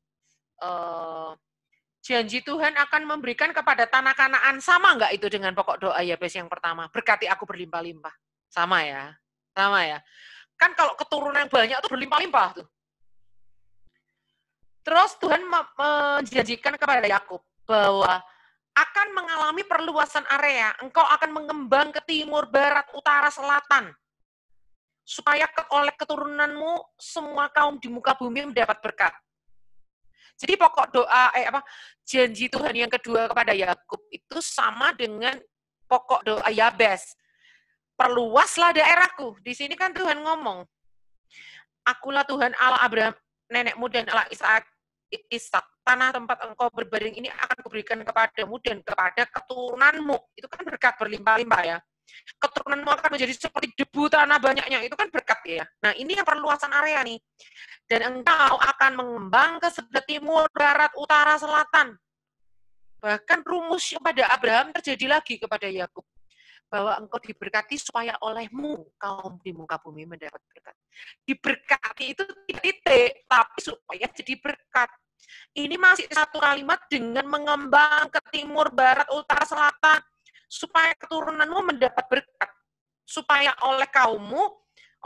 janji Tuhan akan memberikan kepada tanah Kanaan, sama nggak itu dengan pokok doa Yabes yang pertama? Berkati aku berlimpah-limpah. Sama ya? Sama ya? Kan kalau keturunan banyak itu berlimpah-limpah tuh. Terus Tuhan menjanjikan kepada Yakub bahwa akan mengalami perluasan area, engkau akan mengembang ke timur, barat, utara, selatan, supaya oleh keturunanmu semua kaum di muka bumi mendapat berkat. Jadi pokok doa, janji Tuhan yang kedua kepada Yakub itu sama dengan pokok doa Yabes. Perluaslah daerahku. Di sini kan Tuhan ngomong, akulah Tuhan Allah Abraham, nenekmu dan Allah Ishak. Tanah tempat engkau berbaring ini akan kuberikan kepadamu dan kepada keturunanmu. Itu kan berkat berlimpah-limpah ya. Keturunanmu akan menjadi seperti debu tanah banyaknya. Itu kan berkat ya. Nah ini yang perluasan area nih. Dan engkau akan mengembang ke sebelah timur, barat, utara, selatan. Bahkan rumus pada Abraham terjadi lagi kepada Yakub. Bahwa engkau diberkati supaya olehmu kaum di muka bumi mendapat berkat. Diberkati itu tidak titik, tapi supaya jadi berkat. Ini masih satu kalimat dengan mengembang ke timur, barat, utara, selatan, supaya keturunanmu mendapat berkat. Supaya oleh kaummu,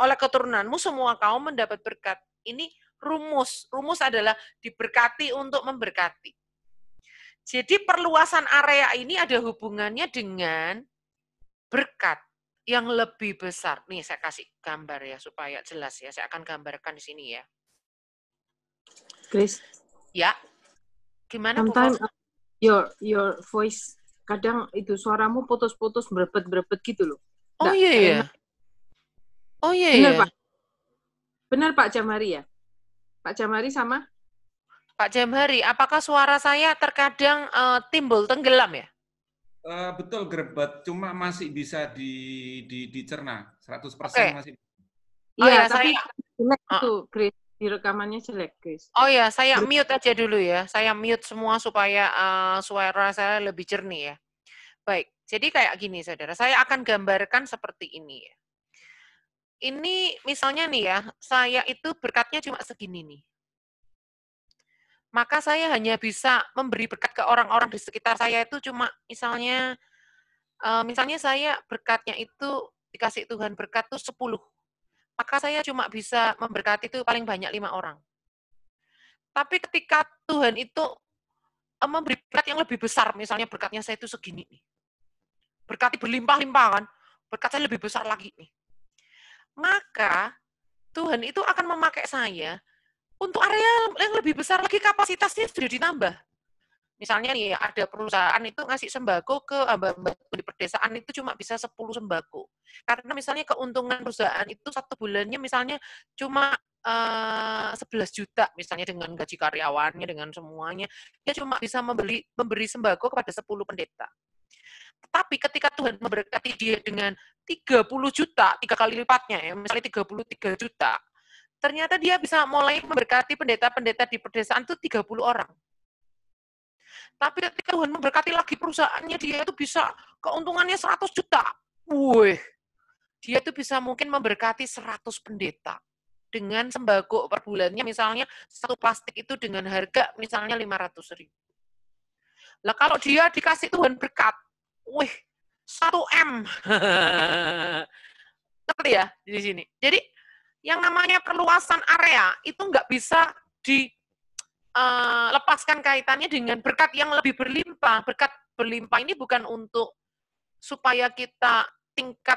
oleh keturunanmu, semua kaum mendapat berkat. Ini rumus. Rumus adalah diberkati untuk memberkati. Jadi perluasan area ini ada hubungannya dengan berkat yang lebih besar. Nih saya kasih gambar ya supaya jelas ya. Saya akan gambarkan di sini ya. Grace. Ya. Gimana Bu? Sometimes your voice kadang itu suaramu putus-putus berebet-berebet gitu loh. Oh iya ya. Oh iya Benar ya. Pak. Benar Pak Jamhari ya? Pak Jamhari sama? Pak Jamhari, apakah suara saya terkadang timbul tenggelam ya? Betul gerebet, cuma masih bisa dicerna, 100% Oke. masih. Iya, ya, tapi saya jelek itu, Grace. Di rekamannya jelek, Grace. Oh ya, saya mute aja dulu ya. Saya mute semua supaya suara saya lebih jernih ya. Baik, jadi kayak gini saudara, saya akan gambarkan seperti ini ya. Ini misalnya nih ya, saya itu berkatnya cuma segini nih. Maka saya hanya bisa memberi berkat ke orang-orang di sekitar saya itu cuma misalnya saya berkatnya itu dikasih Tuhan berkat tuh 10. Maka saya cuma bisa memberkati itu paling banyak 5 orang. Tapi ketika Tuhan itu memberi berkat yang lebih besar, misalnya berkatnya saya itu segini nih. Berkati berlimpah-limpah kan, berkat saya lebih besar lagi nih. Maka Tuhan itu akan memakai saya untuk area yang lebih besar lagi, kapasitasnya sudah ditambah. Misalnya nih, ada perusahaan itu ngasih sembako ke hamba-hamba di pedesaan itu cuma bisa 10 sembako. Karena misalnya keuntungan perusahaan itu satu bulannya misalnya cuma 11 juta, misalnya dengan gaji karyawannya, dengan semuanya, dia cuma bisa memberi sembako kepada 10 pendeta. Tetapi ketika Tuhan memberkati dia dengan 30 juta, 3 kali lipatnya ya, misalnya 33 juta, ternyata dia bisa mulai memberkati pendeta-pendeta di pedesaan itu 30 orang. Tapi ketika Tuhan memberkati lagi perusahaannya, dia itu bisa keuntungannya 100 juta. Wih, dia itu bisa mungkin memberkati 100 pendeta. Dengan sembako per bulannya, misalnya satu plastik itu dengan harga misalnya 500.000. Lah kalau dia dikasih Tuhan berkat, wih, 1 M. Ngerti ya di sini? Jadi yang namanya perluasan area itu nggak bisa lepaskan kaitannya dengan berkat yang lebih berlimpah. Berkat berlimpah ini bukan untuk supaya kita tingkat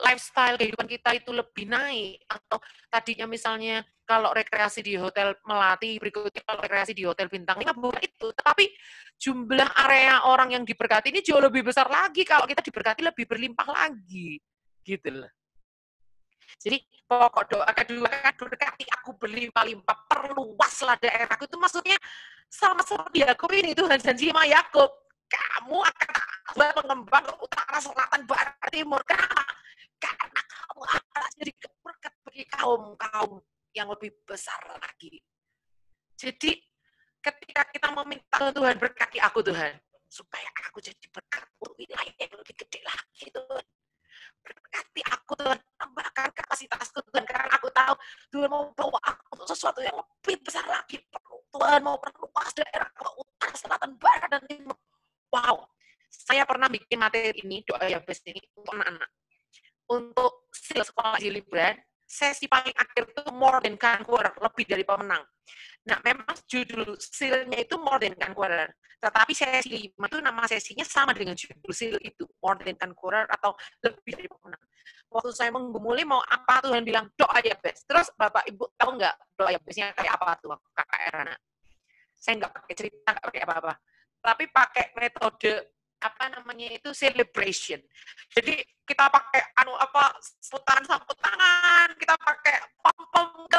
lifestyle kehidupan kita itu lebih naik, atau tadinya misalnya kalau rekreasi di hotel Melati, berikutnya kalau rekreasi di hotel bintang 5, bukan itu, tapi jumlah area orang yang diberkati ini jauh lebih besar lagi kalau kita diberkati lebih berlimpah lagi, gitu loh. Jadi pokok doa kedua kan, berkati aku berlimpah-limpah, perluaslah daerahku, itu maksudnya sama seperti Yakub ini, Tuhan janji sama Yakub, kamu akan mengembang ke utara, selatan, barat, timur. Kenapa? Karena kamu akan jadi berkat bagi kaum-kaum yang lebih besar lagi. Jadi ketika kita meminta Tuhan, berkati aku Tuhan, supaya aku jadi berkat untuk wilayah yang lebih gede lagi Tuhan. Berkati aku Tuhan, tambahkan kapasitasku Tuhan, karena aku tahu Tuhan mau bawa aku untuk sesuatu yang lebih besar lagi. Tuhan mau perluas daerah ke utara, selatan, barat, dan timur. Wow, saya pernah bikin materi ini, doa Yabes ini, untuk anak-anak. Untuk sil sekolah di Libran, sesi paling akhir itu more than conqueror, lebih dari pemenang. Nah, memang judul silnya itu more than conqueror. Tetapi sesi 5 itu nama sesinya sama dengan judul sil itu, more than conqueror atau lebih dari pemenang. Waktu saya menggumuli mau apa, Tuhan bilang doa Yabes. Terus Bapak Ibu tahu nggak doa Yabesnya kayak apa tuh, KKR anak? Saya nggak pakai cerita, nggak pakai apa-apa. Tapi pakai metode apa namanya itu celebration. Jadi kita pakai putaran sapu tangan, kita pakai pom-pom,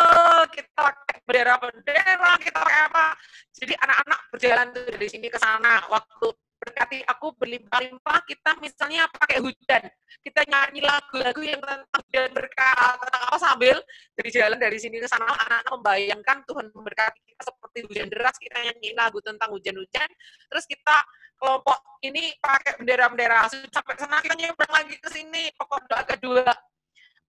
kita pakai bendera-bendera, kita pakai apa. Jadi anak-anak berjalan tuh dari sini ke sana. Waktu berkati aku berlimpah-limpah, kita misalnya pakai hujan. Kita nyanyi lagu-lagu yang tentang hujan berkah, tentang apa, sambil dari jalan dari sini ke sana, anak-anak membayangkan Tuhan memberkati kita seperti hujan deras, kita nyanyi lagu tentang hujan-hujan, terus kita kelompok ini pakai bendera-bendera, sampai sana kita nyebrang lagi ke sini. Pokok doa kedua,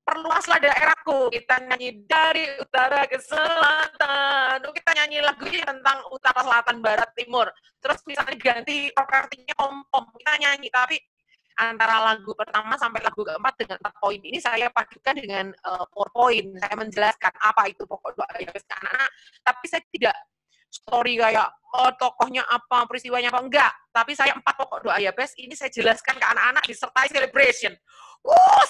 perluaslah daerahku, kita nyanyi dari utara ke selatan, kita nyanyi lagu ini tentang utara, selatan, barat, timur. Terus misalnya ganti artinya pom-pom, kita nyanyi, tapi antara lagu pertama sampai lagu keempat dengan 4 poin ini saya padukan dengan 4 poin. Saya menjelaskan apa itu pokok doa Yabes ke anak-anak, tapi saya tidak story kayak tokohnya apa, peristiwanya apa, enggak. Tapi saya 4 pokok doa Yabes ini saya jelaskan ke anak-anak disertai celebration.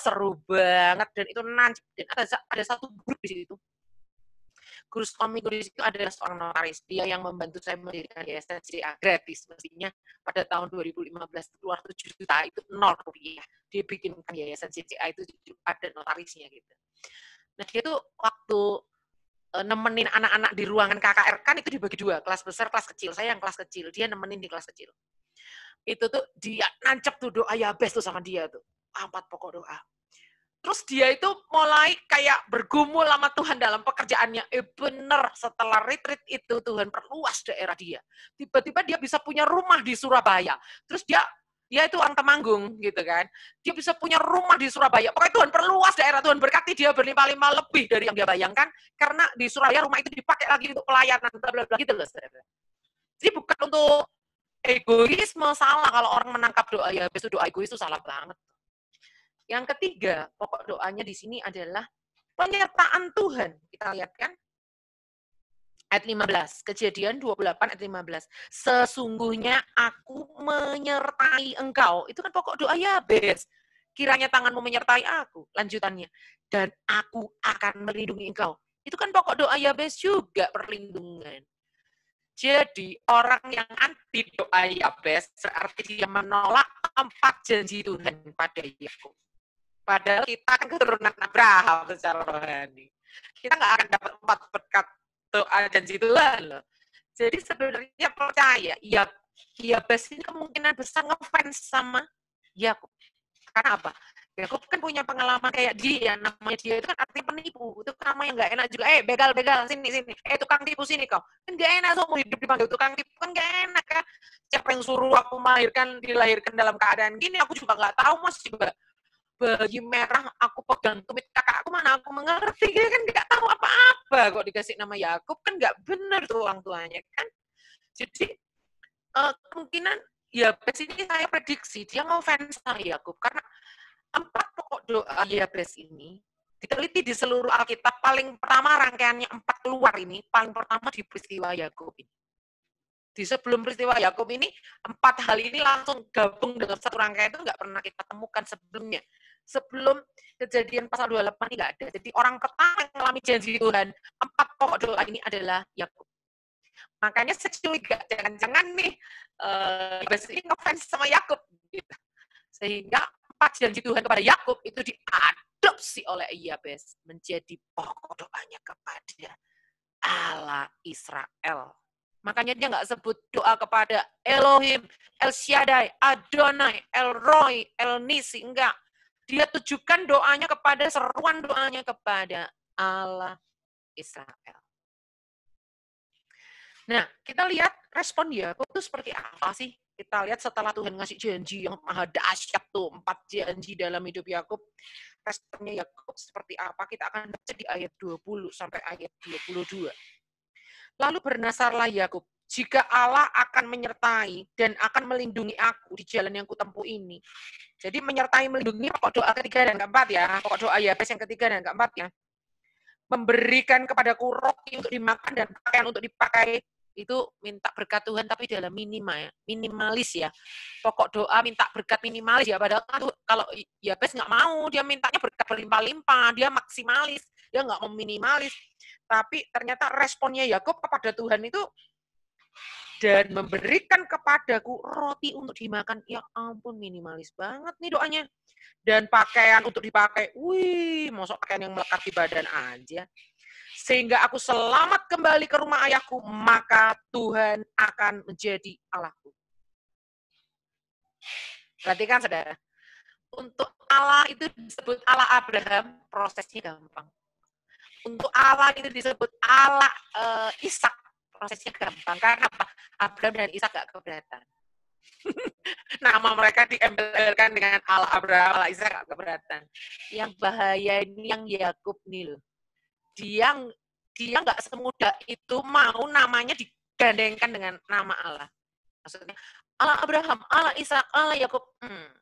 Seru banget, dan itu nancep. Dan ada satu grup di situ. Guru suami guru di situ adalah seorang notaris. Dia yang membantu saya mendirikan Yayasan CCA gratis. Mestinya pada tahun 2015 keluar 7 juta, itu 0 rupiah. Dia bikinkan Yayasan CCA itu ada notarisnya gitu. Nah dia tuh waktu nemenin anak-anak di ruangan KKR, kan itu dibagi 2, kelas besar, kelas kecil. Saya yang kelas kecil, dia nemenin di kelas kecil. Itu tuh dia nancep tuh doa Yabes tuh sama dia tuh. 4 pokok doa. Terus dia itu mulai kayak bergumul sama Tuhan dalam pekerjaannya. Bener, setelah retreat itu Tuhan perluas daerah dia. Tiba-tiba dia bisa punya rumah di Surabaya. Terus dia itu orang Temanggung gitu kan. Dia bisa punya rumah di Surabaya. Pokoknya Tuhan perluas daerah, Tuhan berkati dia berlimpah-limpah lebih dari yang dia bayangkan. Karena di Surabaya rumah itu dipakai lagi untuk pelayanan, bla bla bla gitu loh. Jadi bukan untuk egoisme, salah kalau orang menangkap doa Yabes itu doa egois itu salah banget. Yang ketiga, pokok doanya di sini adalah penyertaan Tuhan. Kita lihat kan? Ayat 15, Kejadian 28 ayat 15. Sesungguhnya aku menyertai engkau. Itu kan pokok doa Yabes. Kiranya tanganmu menyertai aku. Lanjutannya. Dan aku akan melindungi engkau. Itu kan pokok doa Yabes juga, perlindungan. Jadi orang yang anti doa Yabes berarti dia menolak 4 janji Tuhan pada Yakub. Padahal kita kan keturunan Abraham secara rohani. Kita nggak akan dapat 4 berkat doa janji Tuhan loh. Jadi sebenarnya percaya, Yabes ini kemungkinan besar ngefans sama Yakub. Karena apa? Yakub kan punya pengalaman kayak dia, namanya dia itu kan artinya penipu. Itu kan nama yang nggak enak juga. Begal, sini. Tukang tipu sini kau. Kan nggak enak seumur hidup dipanggil tukang tipu, kan nggak enak kan. Siapa yang suruh aku dilahirkan dalam keadaan gini, aku juga nggak tahu, Mas juga. Bayi merah aku pegang tumit kakakku, mana aku mengerti, dia kan nggak tahu apa-apa kok dikasih nama Yakub, kan nggak benar tuh orang tuanya kan. Jadi kemungkinan Yabes ini saya prediksi dia mau fans sama Yakub karena 4 pokok doa Yabes ini diteliti di seluruh Alkitab, paling pertama rangkaiannya 4 keluar ini paling pertama di peristiwa Yakub ini. Di sebelum peristiwa Yakub ini 4 hal ini langsung gabung dalam satu rangkaian, itu nggak pernah kita temukan sebelumnya. Sebelum kejadian pasal 28 ini nggak ada. Jadi orang pertama yang mengalami janji Tuhan, 4 pokok doa ini adalah Yakub. Makanya saya curiga, jangan-jangan nih Yabes ini ngefans sama Yakub. Gitu. Sehingga 4 janji Tuhan kepada Yakub itu diadopsi oleh Yabes menjadi pokok doanya kepada Allah Israel. Makanya dia nggak sebut doa kepada Elohim, El Shaddai, Adonai, El Roy, El Nisi, enggak. Dia tujukan doanya kepada, seruan doanya kepada Allah Israel. Nah, kita lihat respon Yakub itu seperti apa sih? Kita lihat setelah Tuhan ngasih janji yang maha dahsyat tuh, 4 janji dalam hidup Yakub. Responnya Yakub seperti apa? Kita akan baca di ayat 20 sampai ayat 22. Lalu bernasarlah Yakub, jika Allah akan menyertai dan akan melindungi aku di jalan yang kutempuh ini. Jadi menyertai, melindungi pokok doa ketiga dan keempat ya. Pokok doa Yabes yang ketiga dan keempat ya. Memberikan kepadaku roti untuk dimakan dan pakaian untuk dipakai. Itu minta berkat Tuhan tapi dalam minimalis ya. Pokok doa minta berkat minimalis ya. Padahal kalau Yabes nggak mau, dia mintanya berkat berlimpah-limpah, dia maksimalis, dia nggak mau minimalis. Tapi ternyata responnya Yakub kepada Tuhan itu, dan memberikan kepadaku roti untuk dimakan. Ya ampun, minimalis banget nih doanya. Dan pakaian untuk dipakai. Wih, mosok pakaian yang melekat di badan aja. Sehingga aku selamat kembali ke rumah ayahku, maka Tuhan akan menjadi Allahku. Perhatikan saudara. Untuk Allah itu disebut Allah Abraham, prosesnya gampang. Untuk Allah itu disebut Allah Ishak, prosesnya gampang. Karena apa? Abraham dan Ishak gak keberatan. Nama mereka diembelkan dengan Allah Abraham, Allah Ishak gak keberatan. Yang bahaya ini yang Yakub nih loh. Dia nggak semudah itu mau namanya digandengkan dengan nama Allah. Maksudnya Allah Abraham, Allah Ishak, Allah Yakub.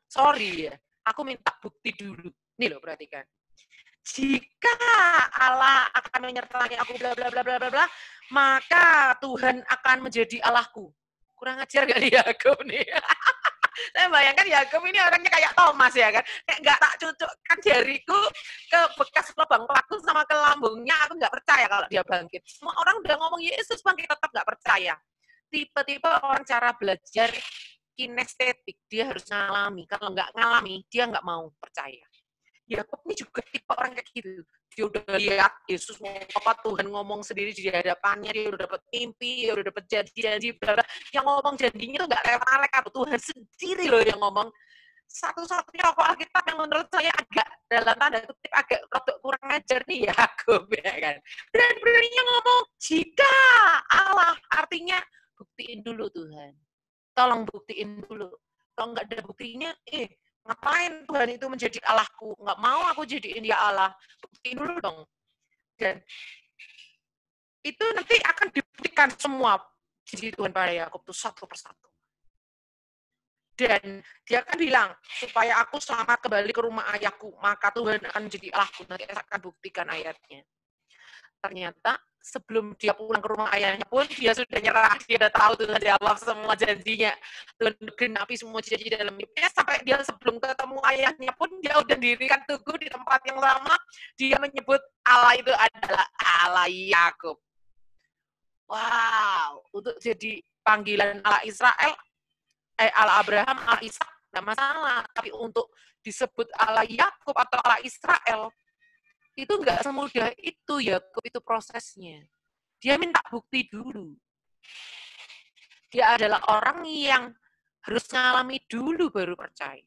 Sorry ya, aku minta bukti dulu. Nih loh, perhatikan. Jika Allah akan menyertai aku bla bla bla bla bla bla, maka Tuhan akan menjadi Allahku. Kurang ajar gak nih Yakub nih? Saya bayangkan Yakub ini orangnya kayak Thomas ya kan, kayak nggak tak cocokkan jariku ke bekas lubang paku sama ke lambungnya, aku nggak percaya kalau dia bangkit. Semua orang udah ngomong Yesus bangkit, tetap nggak percaya. Tipe-tipe orang cara belajar kinestetik, dia harus ngalami. Kalau nggak ngalami, dia nggak mau percaya. Yakub ini juga tipe orang kayak gitu. Dia udah lihat Yesus apa Tuhan ngomong sendiri di hadapannya, dia udah dapat mimpi, dia udah dapat janji-janji, yang ngomong janjinya tuh nggak lewat Tuhan sendiri loh yang ngomong. Satu-satunya tokoh Alkitab yang menurut saya agak dalam tanda kutip agak kurang ajar nih Yakub ya kan. Dan beraninya ngomong jika Allah, artinya buktiin dulu Tuhan. Tolong buktiin dulu. Kalau nggak ada buktinya, ngapain Tuhan itu menjadi Allahku? Nggak mau aku jadiin dia Allah. Buktiin dulu dong. Dan itu nanti akan dibuktikan semua janji Tuhan pada Yakub itu satu persatu. Dan dia akan bilang, supaya aku selamat kembali ke rumah ayahku, maka Tuhan akan menjadi Allahku. Nanti saya akan buktikan ayatnya. Ternyata sebelum dia pulang ke rumah ayahnya pun, dia sudah nyerah. Dia sudah tahu Tuhan jawab semua janjinya. Tuhan genapi semua janji dalam hidupnya. Sampai dia sebelum ketemu ayahnya pun, dia sudah dirikan tugu di tempat yang sama. Dia menyebut Allah itu adalah Allah Yakub. Wow, untuk jadi panggilan Allah Israel, Allah Abraham, Allah Ishak, nggak masalah. Tapi untuk disebut Allah Yakub atau Allah Israel, itu nggak semudah itu Yakub itu prosesnya. Dia minta bukti dulu. Dia adalah orang yang harus ngalami dulu baru percaya.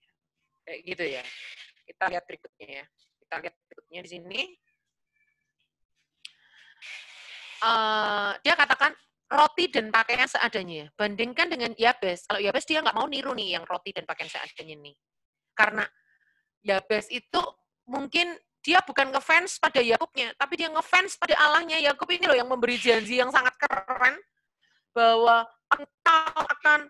Kayak gitu ya. Kita lihat berikutnya ya. Kita lihat berikutnya di sini. Dia katakan, roti dan pakaian seadanya. Bandingkan dengan Yabes. Kalau Yabes dia nggak mau niru nih yang roti dan pakaian seadanya nih. Karena Yabes itu mungkin dia bukan ngefans pada Yakubnya, tapi dia ngefans pada Allahnya. Yakub ini loh yang memberi janji yang sangat keren bahwa engkau akan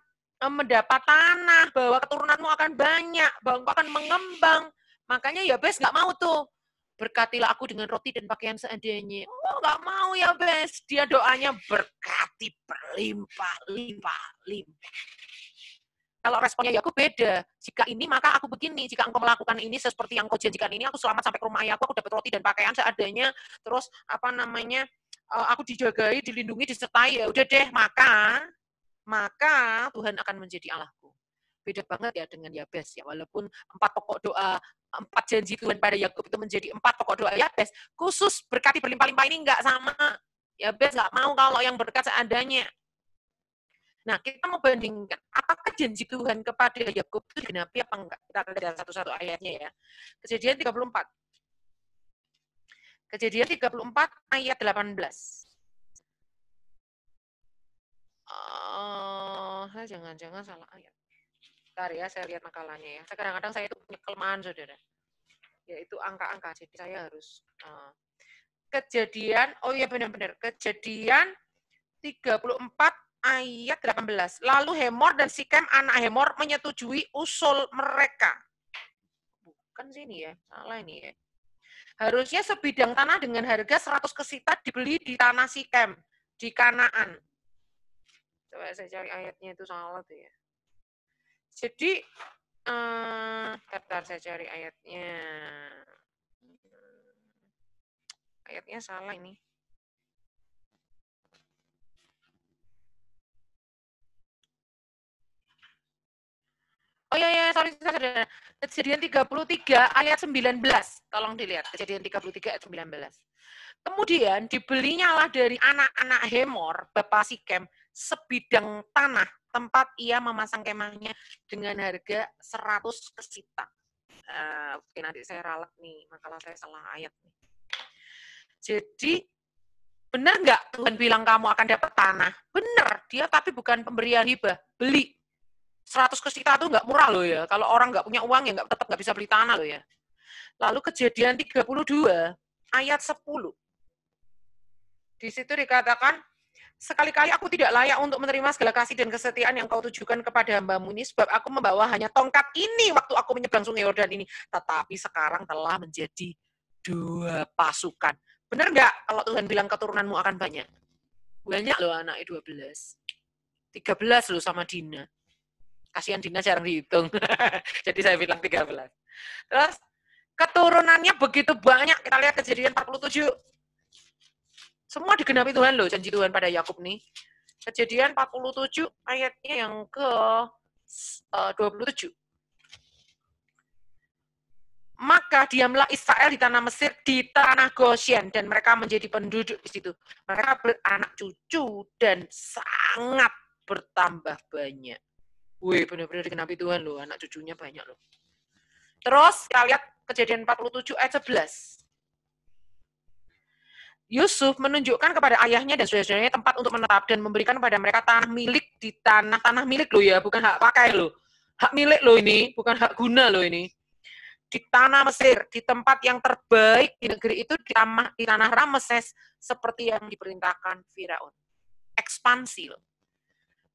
mendapat tanah, bahwa keturunanmu akan banyak, bahwa engkau akan mengembang. Makanya Yabes nggak mau tuh. Berkatilah aku dengan roti dan pakaian seadanya. Oh, nggak mau Yabes. Dia doanya berkati berlimpah-limpah. Kalau responnya Yakub beda. Jika ini maka aku begini, jika engkau melakukan ini seperti yang kau janjikan ini, aku selamat sampai ke rumah ayahku, aku dapat roti dan pakaian seadanya, terus aku dijagai, dilindungi, disertai, ya udah deh, maka Tuhan akan menjadi Allahku. Beda banget ya dengan Yabes ya, walaupun 4 pokok doa, 4 janji Tuhan pada Yakub itu menjadi 4 pokok doa Yabes, khusus berkati berlimpah-limpah ini enggak sama. Yabes enggak mau kalau yang berkat seadanya. Nah, kita mau bandingkan, apakah janji Tuhan kepada Yakub itu digenapi apa enggak? Kita lihat satu-satu ayatnya ya. Kejadian 34. Kejadian 34 ayat 18. Jangan-jangan salah ayat. Bentar ya, saya lihat makalahnya ya. Kadang-kadang saya itu punya kelemahan, saudara. Yaitu angka-angka, jadi saya harus... Kejadian, oh iya benar-benar. Kejadian 34 ayat 18. Lalu Hemor dan Sikem anak Hemor menyetujui usul mereka. Bukan sini ya, salah ini ya. Harusnya sebidang tanah dengan harga 100 kesita dibeli di tanah Sikem, di Kanaan. Coba saya cari ayatnya itu salah tuh ya. Jadi, bentar saya cari ayatnya. Ayatnya salah ini. Oh iya, sorry. Kejadian 33 ayat 19. Tolong dilihat, Kejadian 33 ayat 19. Kemudian dibelinyalah dari anak-anak Hemor, Bapak Sikem, sebidang tanah tempat ia memasang kemahnya dengan harga 100 kesita. Oke, nanti saya ralat nih, makalah saya salah ayat nih. Jadi, benar nggak Tuhan bilang kamu akan dapat tanah? Benar, dia tapi bukan pemberian hibah, beli. 100 kesita itu nggak murah loh ya. Kalau orang nggak punya uang ya tetap nggak bisa beli tanah loh ya. Lalu Kejadian 32 ayat 10. Di situ dikatakan, sekali-kali aku tidak layak untuk menerima segala kasih dan kesetiaan yang kau tujukan kepada hamba-Mu ini, sebab aku membawa hanya tongkat ini waktu aku menyeberang sungai Yordan ini. Tetapi sekarang telah menjadi 2 pasukan. Benar nggak kalau Tuhan bilang keturunanmu akan banyak? Banyak loh anaknya 12. 13 loh sama Dina. Kasihan Dina jarang dihitung. Jadi saya bilang 13. Terus keturunannya begitu banyak. Kita lihat Kejadian 47. Semua digenapi Tuhan loh, janji Tuhan pada Yakub nih. Kejadian 47 ayatnya yang ke 27. Maka diamlah Israel di tanah Mesir, di tanah Goshen, dan mereka menjadi penduduk di situ. Mereka beranak cucu dan sangat bertambah banyak. Wih, benar-benar digenapi Tuhan loh, anak cucunya banyak loh. Terus kita lihat Kejadian 47 ayat 11. Yusuf menunjukkan kepada ayahnya dan saudara-saudaranya tempat untuk menetap dan memberikan kepada mereka tanah milik di tanah milik loh ya, bukan hak pakai loh. Hak milik loh ini, bukan hak guna loh ini. Di tanah Mesir, di tempat yang terbaik di negeri itu, di tanah Rameses, seperti yang diperintahkan Firaun. Ekspansi loh.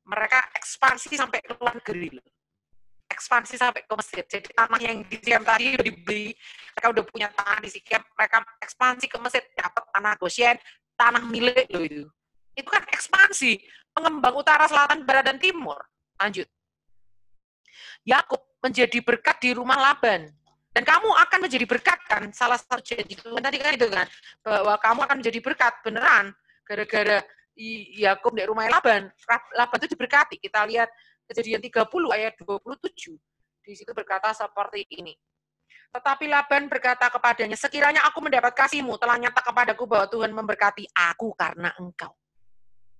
Mereka ekspansi sampai ke luar negeri loh. Ekspansi sampai ke Mesir. Jadi tanah yang di Sikem tadi udah dibeli, mereka udah punya tanah di Sikem, mereka ekspansi ke Mesir, dapat tanah Goshen, tanah milik loh itu. Itu kan ekspansi, pengembang utara, selatan, barat, dan timur. Lanjut. Yakub menjadi berkat di rumah Laban. Dan kamu akan menjadi berkat kan, salah satu janji Tuhan tadi kan itu kan, bahwa kamu akan menjadi berkat, beneran, gara-gara Yakub di rumah Laban itu diberkati. Kita lihat Kejadian 30 ayat 27. Di situ berkata seperti ini. Tetapi Laban berkata kepadanya, sekiranya aku mendapat kasihmu, telah nyata kepadaku bahwa Tuhan memberkati aku karena engkau.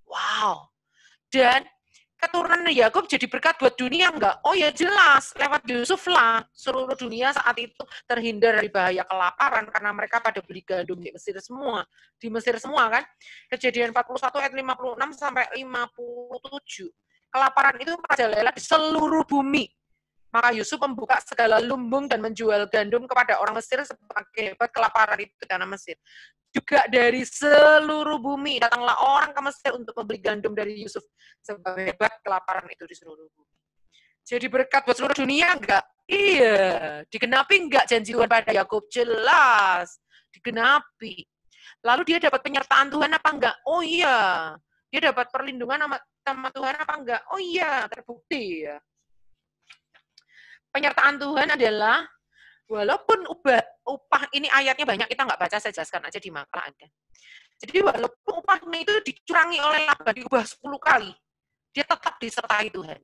Wow. Dan keturunan Yakub jadi berkat buat dunia enggak? Oh ya jelas, lewat Yusuf lah. Seluruh dunia saat itu terhindar dari bahaya kelaparan karena mereka pada beli gandum di Mesir semua. Di Mesir semua kan. Kejadian 41 ayat 56 sampai 57. Kelaparan itu merajalela di seluruh bumi. Maka Yusuf membuka segala lumbung dan menjual gandum kepada orang Mesir sebagai hebat kelaparan itu di tanah Mesir. Juga dari seluruh bumi datanglah orang ke Mesir untuk membeli gandum dari Yusuf sebagai hebat kelaparan itu di seluruh bumi. Jadi berkat buat seluruh dunia enggak? Iya. Digenapi enggak janji Tuhan pada Yakub? Jelas. Digenapi. Lalu dia dapat penyertaan Tuhan apa enggak? Oh iya. Dia dapat perlindungan sama Tuhan apa enggak? Oh iya, terbukti ya. penyertaan Tuhan adalah walaupun upah ini ayatnya banyak, kita nggak baca, saya jelaskan aja di makna ada. Jadi walaupun upahnya itu dicurangi oleh Laban, diubah 10 kali, dia tetap disertai Tuhan.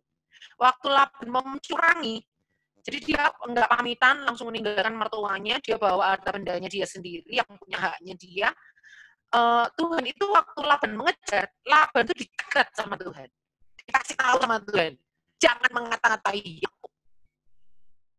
Waktu Laban mencurangi, jadi dia nggak pamitan, langsung meninggalkan mertuanya, dia bawa harta bendanya dia sendiri, yang punya haknya dia. Tuhan itu waktu Laban mengejar, Laban itu dicegat sama Tuhan. Dikasih tahu sama Tuhan, jangan mengata-ngatai Yakub.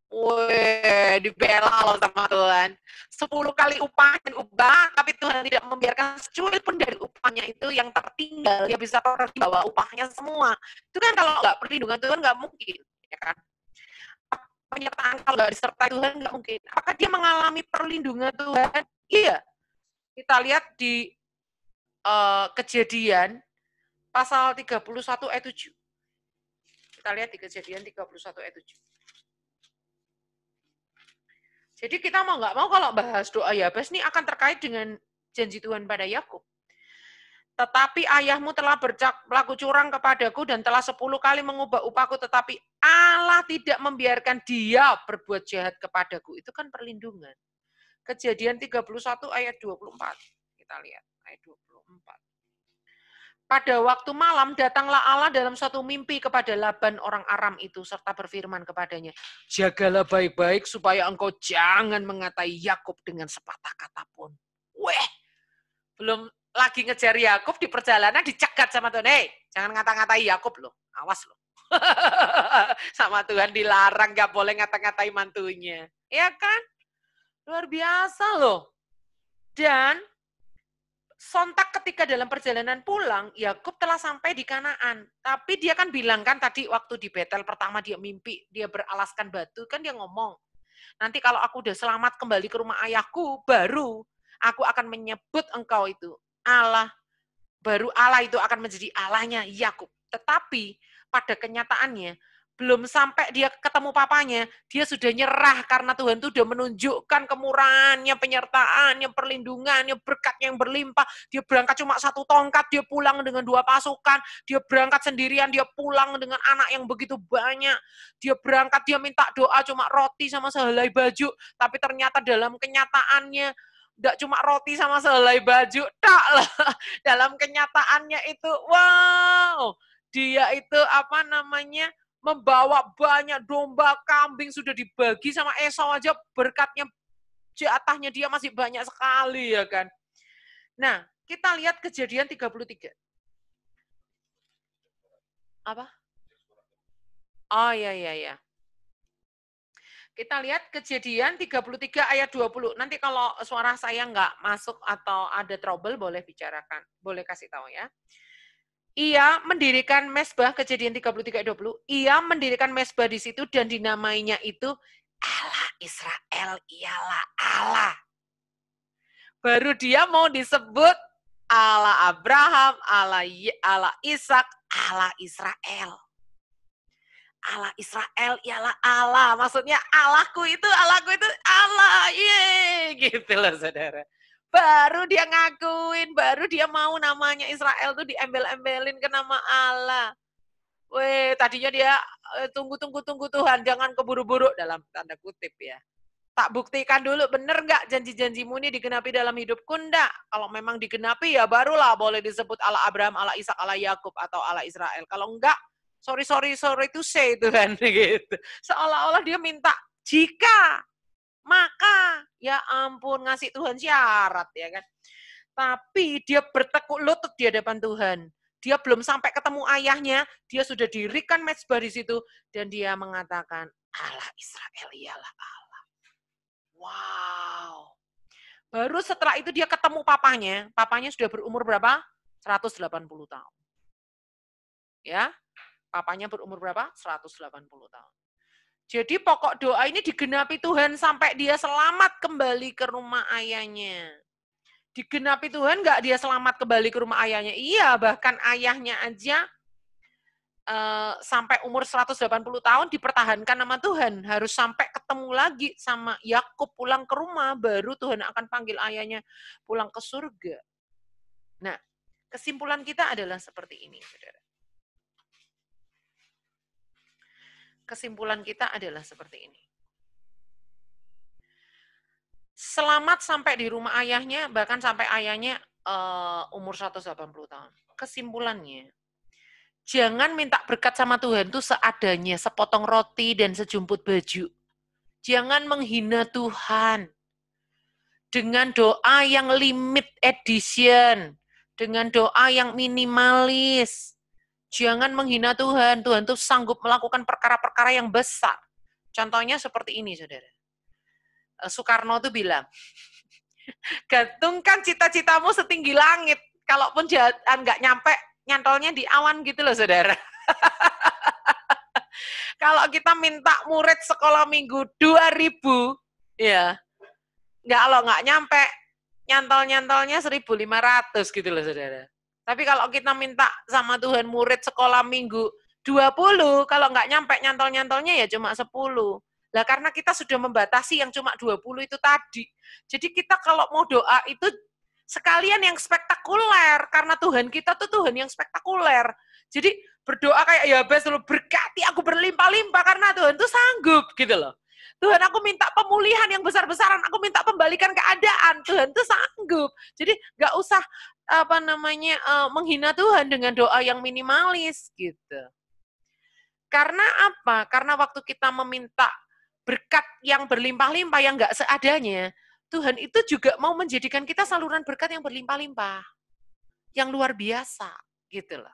Wih, dibela loh sama Tuhan. 10 kali upahnya diubah, tapi Tuhan tidak membiarkan secuil pun dari upahnya itu yang tertinggal. Dia bisa pergi bawa upahnya semua. Itu kan kalau nggak perlindungan Tuhan nggak mungkin, ya kan? Penyertaan kalau nggak disertai Tuhan nggak mungkin. Apakah dia mengalami perlindungan Tuhan? Iya. Kita lihat di Kejadian pasal 31 ayat 7. Kita lihat di Kejadian 31 ayat 7. Jadi kita mau nggak mau kalau bahas doa Yabes ini akan terkait dengan janji Tuhan pada Yakub. Tetapi ayahmu telah berlaku curang kepadaku dan telah 10 kali mengubah upahku, tetapi Allah tidak membiarkan dia berbuat jahat kepadaku. Itu kan perlindungan. Kejadian 31 ayat 24. Kita lihat ayat 24. Pada waktu malam datanglah Allah dalam suatu mimpi kepada Laban orang Aram itu serta berfirman kepadanya, jagalah baik-baik supaya engkau jangan mengatai Yakub dengan sepatah kata pun. Weh, belum lagi ngejar Yakub di perjalanan dicegat sama Tuhan. Hei, jangan ngata-ngatai Yakub loh, awas loh. Sama Tuhan dilarang, gak boleh ngata-ngatai mantunya. Ya kan? Luar biasa loh. Dan sontak ketika dalam perjalanan pulang, Yakub telah sampai di Kanaan. Tapi dia kan bilang kan tadi waktu di Betel pertama dia mimpi, dia beralaskan batu, kan dia ngomong, nanti kalau aku udah selamat kembali ke rumah ayahku, baru aku akan menyebut engkau itu Allah, baru Allah itu akan menjadi Allahnya Yakub. Tetapi pada kenyataannya, belum sampai dia ketemu papanya, dia sudah nyerah karena Tuhan itu sudah menunjukkan kemurahannya, penyertaannya, perlindungannya, berkatnya yang berlimpah. Dia berangkat cuma 1 tongkat, dia pulang dengan 2 pasukan, dia berangkat sendirian, dia pulang dengan anak yang begitu banyak. Dia berangkat, dia minta doa cuma roti sama sehelai baju, tapi ternyata dalam kenyataannya tidak cuma roti sama sehelai baju, tak lah. Dalam kenyataannya itu, wow, dia itu membawa banyak domba, kambing, sudah dibagi sama Esau aja, berkatnya jatahnya dia masih banyak sekali, ya kan. Nah, kita lihat Kejadian 33. Apa? Oh, iya. Kita lihat Kejadian 33 ayat 20. Nanti kalau suara saya nggak masuk atau ada trouble, boleh bicarakan. Boleh kasih tahu ya. Ia mendirikan mezbah, Kejadian 33 ayat 20. Ia mendirikan mezbah di situ dan dinamainya itu Allah Israel, ialah Allah. Baru dia mau disebut Allah Abraham, Allah Ishak, Allah Israel. Allah Israel ialah Allah. Maksudnya Allahku itu Allah. Yeay, gitu loh saudara. Baru dia ngakuin, baru dia mau namanya Israel tuh diembel-embelin ke nama Allah. Weh, tadinya dia tunggu Tuhan, jangan keburu-buru dalam tanda kutip ya. Tak buktikan dulu, bener nggak janji-janjimu ini digenapi dalam hidupku? Enggak. Kalau memang digenapi ya barulah boleh disebut Allah Abraham, Allah Ishak, Allah Yakub atau Allah Israel. Kalau enggak, sorry to say Tuhan gitu. Seolah-olah dia minta jika, maka, ya ampun, ngasih Tuhan syarat, ya kan. Tapi dia bertekuk lutut di hadapan Tuhan. Dia belum sampai ketemu ayahnya, dia sudah dirikan mezbah di situ, dan dia mengatakan, Allah Israel ialah Allah. Wow. Baru setelah itu dia ketemu papanya sudah berumur berapa? 180 tahun. Ya, papanya berumur berapa? 180 tahun. Jadi pokok doa ini digenapi Tuhan sampai dia selamat kembali ke rumah ayahnya. Digenapi Tuhan nggak dia selamat kembali ke rumah ayahnya? Iya, bahkan ayahnya aja sampai umur 180 tahun dipertahankan sama Tuhan. Harus sampai ketemu lagi sama Yakub pulang ke rumah, baru Tuhan akan panggil ayahnya pulang ke surga. Nah, kesimpulan kita adalah seperti ini, saudara. kesimpulan kita adalah seperti ini. Selamat sampai di rumah ayahnya, bahkan sampai ayahnya umur 180 tahun. Kesimpulannya, jangan minta berkat sama Tuhan tuh seadanya, sepotong roti dan sejumput baju. Jangan menghina Tuhan dengan doa yang limit edition, dengan doa yang minimalis. Jangan menghina Tuhan. Tuhan tuh sanggup melakukan perkara-perkara yang besar. Contohnya seperti ini, saudara. Soekarno tuh bilang, gantungkan cita-citamu setinggi langit. Kalaupun jalan nggak nyampe, nyantolnya di awan gitu loh, saudara. Kalau kita minta murid sekolah minggu 2.000, ya, nggak nyampe, nyantol-nyantolnya 1.500 gitu loh, saudara. Tapi kalau kita minta sama Tuhan murid sekolah minggu 20, kalau nggak nyampe nyantol-nyantolnya ya cuma 10. Lah karena kita sudah membatasi yang cuma 20 itu tadi. Jadi kita kalau mau doa itu sekalian yang spektakuler, karena Tuhan kita tuh Tuhan yang spektakuler. Jadi berdoa kayak Yabes dulu, berkati aku berlimpah-limpah karena Tuhan tuh sanggup gitu loh. Tuhan, aku minta pemulihan yang besar-besaran, aku minta pembalikan keadaan, Tuhan tuh sanggup. Jadi nggak usah menghina Tuhan dengan doa yang minimalis gitu. Karena apa? Karena waktu kita meminta berkat yang berlimpah-limpah yang nggak seadanya, Tuhan itu juga mau menjadikan kita saluran berkat yang berlimpah-limpah, yang luar biasa, gitu loh.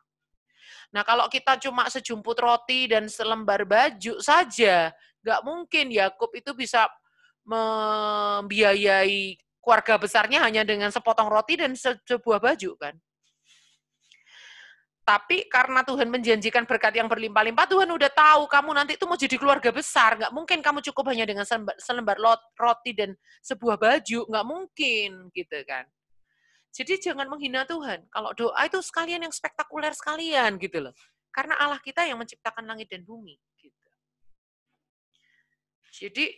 Nah, kalau kita cuma sejumput roti dan selembar baju saja, nggak mungkin Yakub itu bisa membiayai keluarga besarnya hanya dengan sepotong roti dan sebuah baju, kan? Tapi karena Tuhan menjanjikan berkat yang berlimpah-limpah, Tuhan udah tahu kamu nanti itu mau jadi keluarga besar. Nggak mungkin kamu cukup hanya dengan selembar roti dan sebuah baju. Nggak mungkin, gitu kan. Jadi jangan menghina Tuhan. Kalau doa itu sekalian yang spektakuler sekalian, gitu loh. Karena Allah kita yang menciptakan langit dan bumi. Gitu. Jadi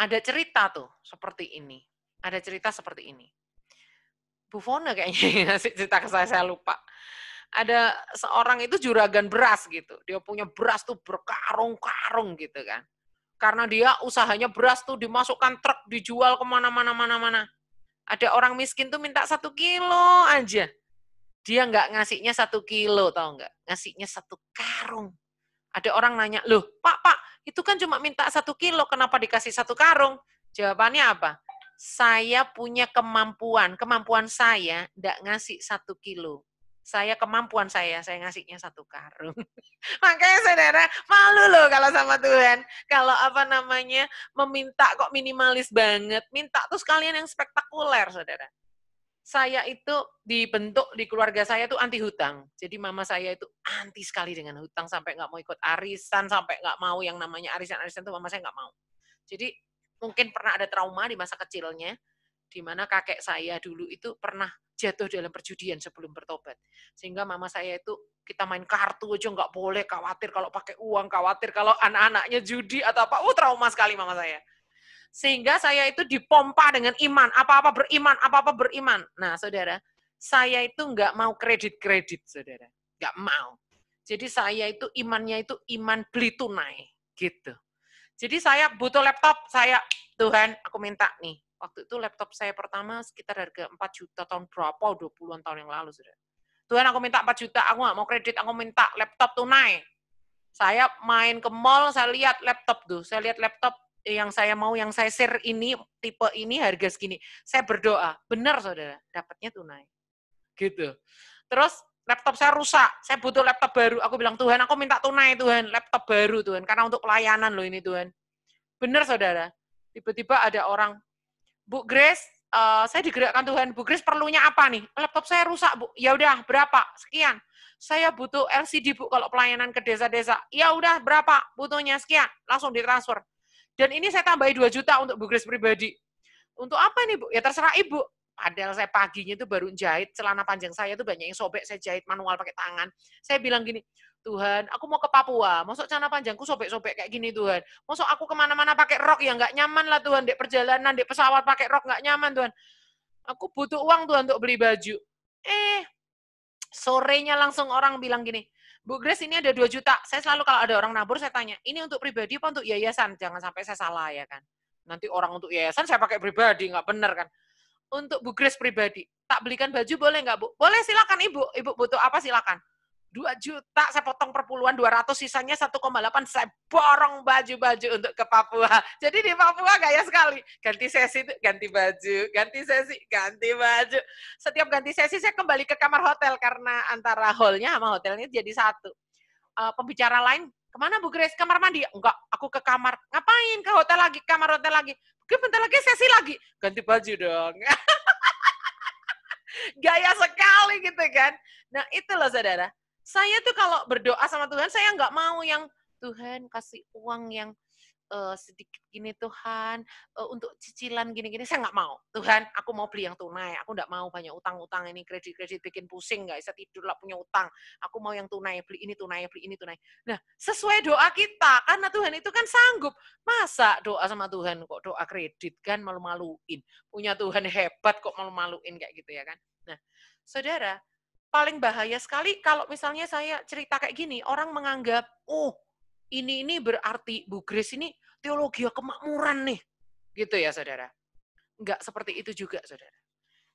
ada cerita tuh seperti ini. Ada cerita seperti ini. Bu Fona kayaknya ngasih cerita ke saya lupa. Ada seorang itu juragan beras gitu. Dia punya beras tuh berkarung-karung gitu kan. Karena dia usahanya beras tuh dimasukkan truk, dijual kemana-mana. Ada orang miskin tuh minta 1 kilo aja. Dia nggak ngasihnya 1 kilo, tau nggak? Ngasihnya 1 karung. Ada orang nanya, loh Pak, itu kan cuma minta 1 kilo, kenapa dikasih 1 karung? Jawabannya apa? Saya punya kemampuan saya enggak ngasih 1 kilo. Kemampuan saya ngasihnya 1 karung. Makanya saudara, malu loh kalau sama Tuhan. Kalau meminta kok minimalis banget. Minta tuh sekalian yang spektakuler, saudara. Saya itu dibentuk di keluarga saya tuh anti hutang. Jadi mama saya itu anti sekali dengan hutang, sampai nggak mau ikut arisan, sampai nggak mau yang namanya arisan-arisan tuh mama saya nggak mau. Jadi mungkin pernah ada trauma di masa kecilnya, di mana kakek saya dulu itu pernah jatuh dalam perjudian sebelum bertobat. Sehingga mama saya itu, kita main kartu aja nggak boleh, khawatir kalau pakai uang, khawatir kalau anak-anaknya judi atau apa. Trauma sekali mama saya. Sehingga saya itu dipompa dengan iman, apa-apa beriman. Nah, saudara, saya itu nggak mau kredit, saudara. Nggak mau. Jadi saya itu imannya itu iman beli tunai, gitu. Jadi saya butuh laptop, Tuhan, aku minta nih. Waktu itu laptop saya pertama sekitar harga 4 juta tahun berapa, 20-an tahun yang lalu, saudara. Tuhan, aku minta 4 juta, aku nggak mau kredit, aku minta laptop tunai. Saya main ke mall, saya lihat laptop tuh. Saya lihat laptop yang saya mau, yang saya share ini, tipe ini, harga segini. Saya berdoa, benar saudara, dapatnya tunai. Gitu. Terus laptop saya rusak, saya butuh laptop baru. Aku bilang, Tuhan, aku minta tunai, Tuhan. Laptop baru, Tuhan. Karena untuk pelayanan loh ini, Tuhan. Benar, saudara. Tiba-tiba ada orang, Bu Grace, saya digerakkan Tuhan. Bu Grace, perlunya apa nih? Laptop saya rusak, Bu. Ya udah, berapa? Sekian. Saya butuh LCD, Bu, kalau pelayanan ke desa-desa. Ya udah, berapa? Butuhnya sekian. Langsung ditransfer. Dan ini saya tambahi 2 juta untuk Bu Grace pribadi. Untuk apa nih, Bu? Ya terserah Ibu. Padahal saya paginya itu baru jahit, celana panjang saya itu banyak yang sobek, saya jahit manual pakai tangan. Saya bilang gini, Tuhan, aku mau ke Papua, masuk celana panjangku sobek-sobek kayak gini, Tuhan. Masuk aku kemana-mana pakai rok, ya nggak nyaman lah, Tuhan. Di perjalanan, di pesawat pakai rok nggak nyaman, Tuhan. Aku butuh uang, Tuhan, untuk beli baju. Sorenya langsung orang bilang gini, Bu Grace ini ada 2 juta. Saya selalu kalau ada orang nabur saya tanya, ini untuk pribadi apa untuk yayasan? Jangan sampai saya salah ya kan. Nanti orang untuk yayasan saya pakai pribadi, nggak bener kan. Untuk Bu Grace pribadi, tak belikan baju boleh nggak Bu? Boleh, silakan Ibu. Ibu butuh apa silakan. 2 juta saya potong perpuluhan 200, sisanya 1,8 saya borong baju-baju untuk ke Papua. Jadi di Papua gaya sekali. Ganti sesi itu ganti baju, ganti sesi ganti baju. Setiap ganti sesi saya kembali ke kamar hotel karena antara hall-nya sama hotelnya jadi satu. Pembicara lain, kemana Bu Grace? Kamar mandi? Enggak, aku ke kamar. Ngapain? Ke hotel lagi, kamar hotel lagi. Oke, bentar lagi sesi lagi. Ganti baju dong. Gaya sekali gitu kan. Nah itu loh saudara. Saya tuh kalau berdoa sama Tuhan, saya nggak mau yang Tuhan kasih uang yang sedikit gini Tuhan, untuk cicilan gini-gini, saya nggak mau. Tuhan, aku mau beli yang tunai, aku nggak mau banyak utang-utang ini, kredit-kredit bikin pusing, nggak bisa tidur lah punya utang. Aku mau yang tunai, beli ini tunai, beli ini tunai. Nah, sesuai doa kita, karena Tuhan itu kan sanggup. Masa doa sama Tuhan kok doa kredit kan malu-maluin. Punya Tuhan hebat kok malu-maluin kayak gitu ya kan. Nah, saudara, paling bahaya sekali kalau misalnya saya cerita kayak gini, orang menganggap, oh ini berarti Bu Grace ini teologi kemakmuran nih. Gitu ya saudara. Enggak seperti itu juga saudara.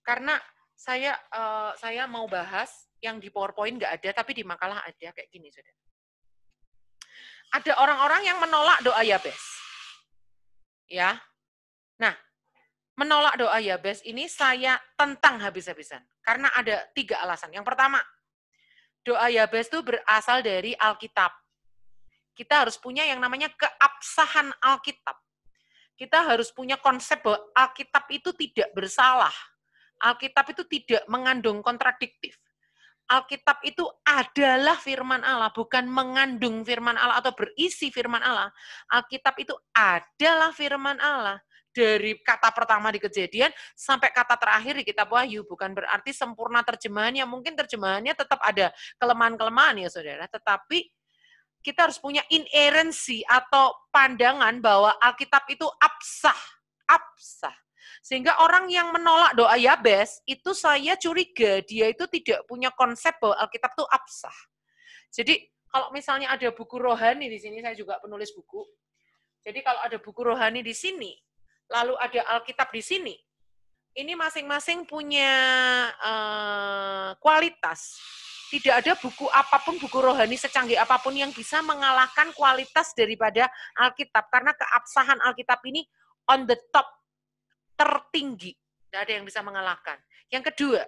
Karena saya mau bahas yang di PowerPoint enggak ada, tapi di makalah ada kayak gini saudara. Ada orang-orang yang menolak doa Yabes. Ya. Nah, menolak doa Yabes ini saya tentang habis-habisan. Karena ada 3 alasan. Yang pertama, doa Yabes itu berasal dari Alkitab. Kita harus punya yang namanya keabsahan Alkitab. Kita harus punya konsep bahwa Alkitab itu tidak bersalah. Alkitab itu tidak mengandung kontradiktif. Alkitab itu adalah firman Allah, bukan mengandung firman Allah atau berisi firman Allah. Alkitab itu adalah firman Allah. Dari kata pertama di Kejadian sampai kata terakhir di kitab Wahyu. Bukan berarti sempurna terjemahannya. Mungkin terjemahannya tetap ada kelemahan-kelemahan ya saudara. Tetapi kita harus punya inerensi atau pandangan bahwa Alkitab itu absah. Sehingga orang yang menolak doa Yabes, itu saya curiga dia itu tidak punya konsep bahwa Alkitab itu absah. Jadi kalau misalnya ada buku rohani di sini, saya juga penulis buku. Jadi kalau ada buku rohani di sini, lalu ada Alkitab di sini, ini masing-masing punya kualitas. Tidak ada buku apapun, buku rohani secanggih apapun yang bisa mengalahkan kualitas daripada Alkitab. Karena keabsahan Alkitab ini on the top, tertinggi. Tidak ada yang bisa mengalahkan. Yang kedua,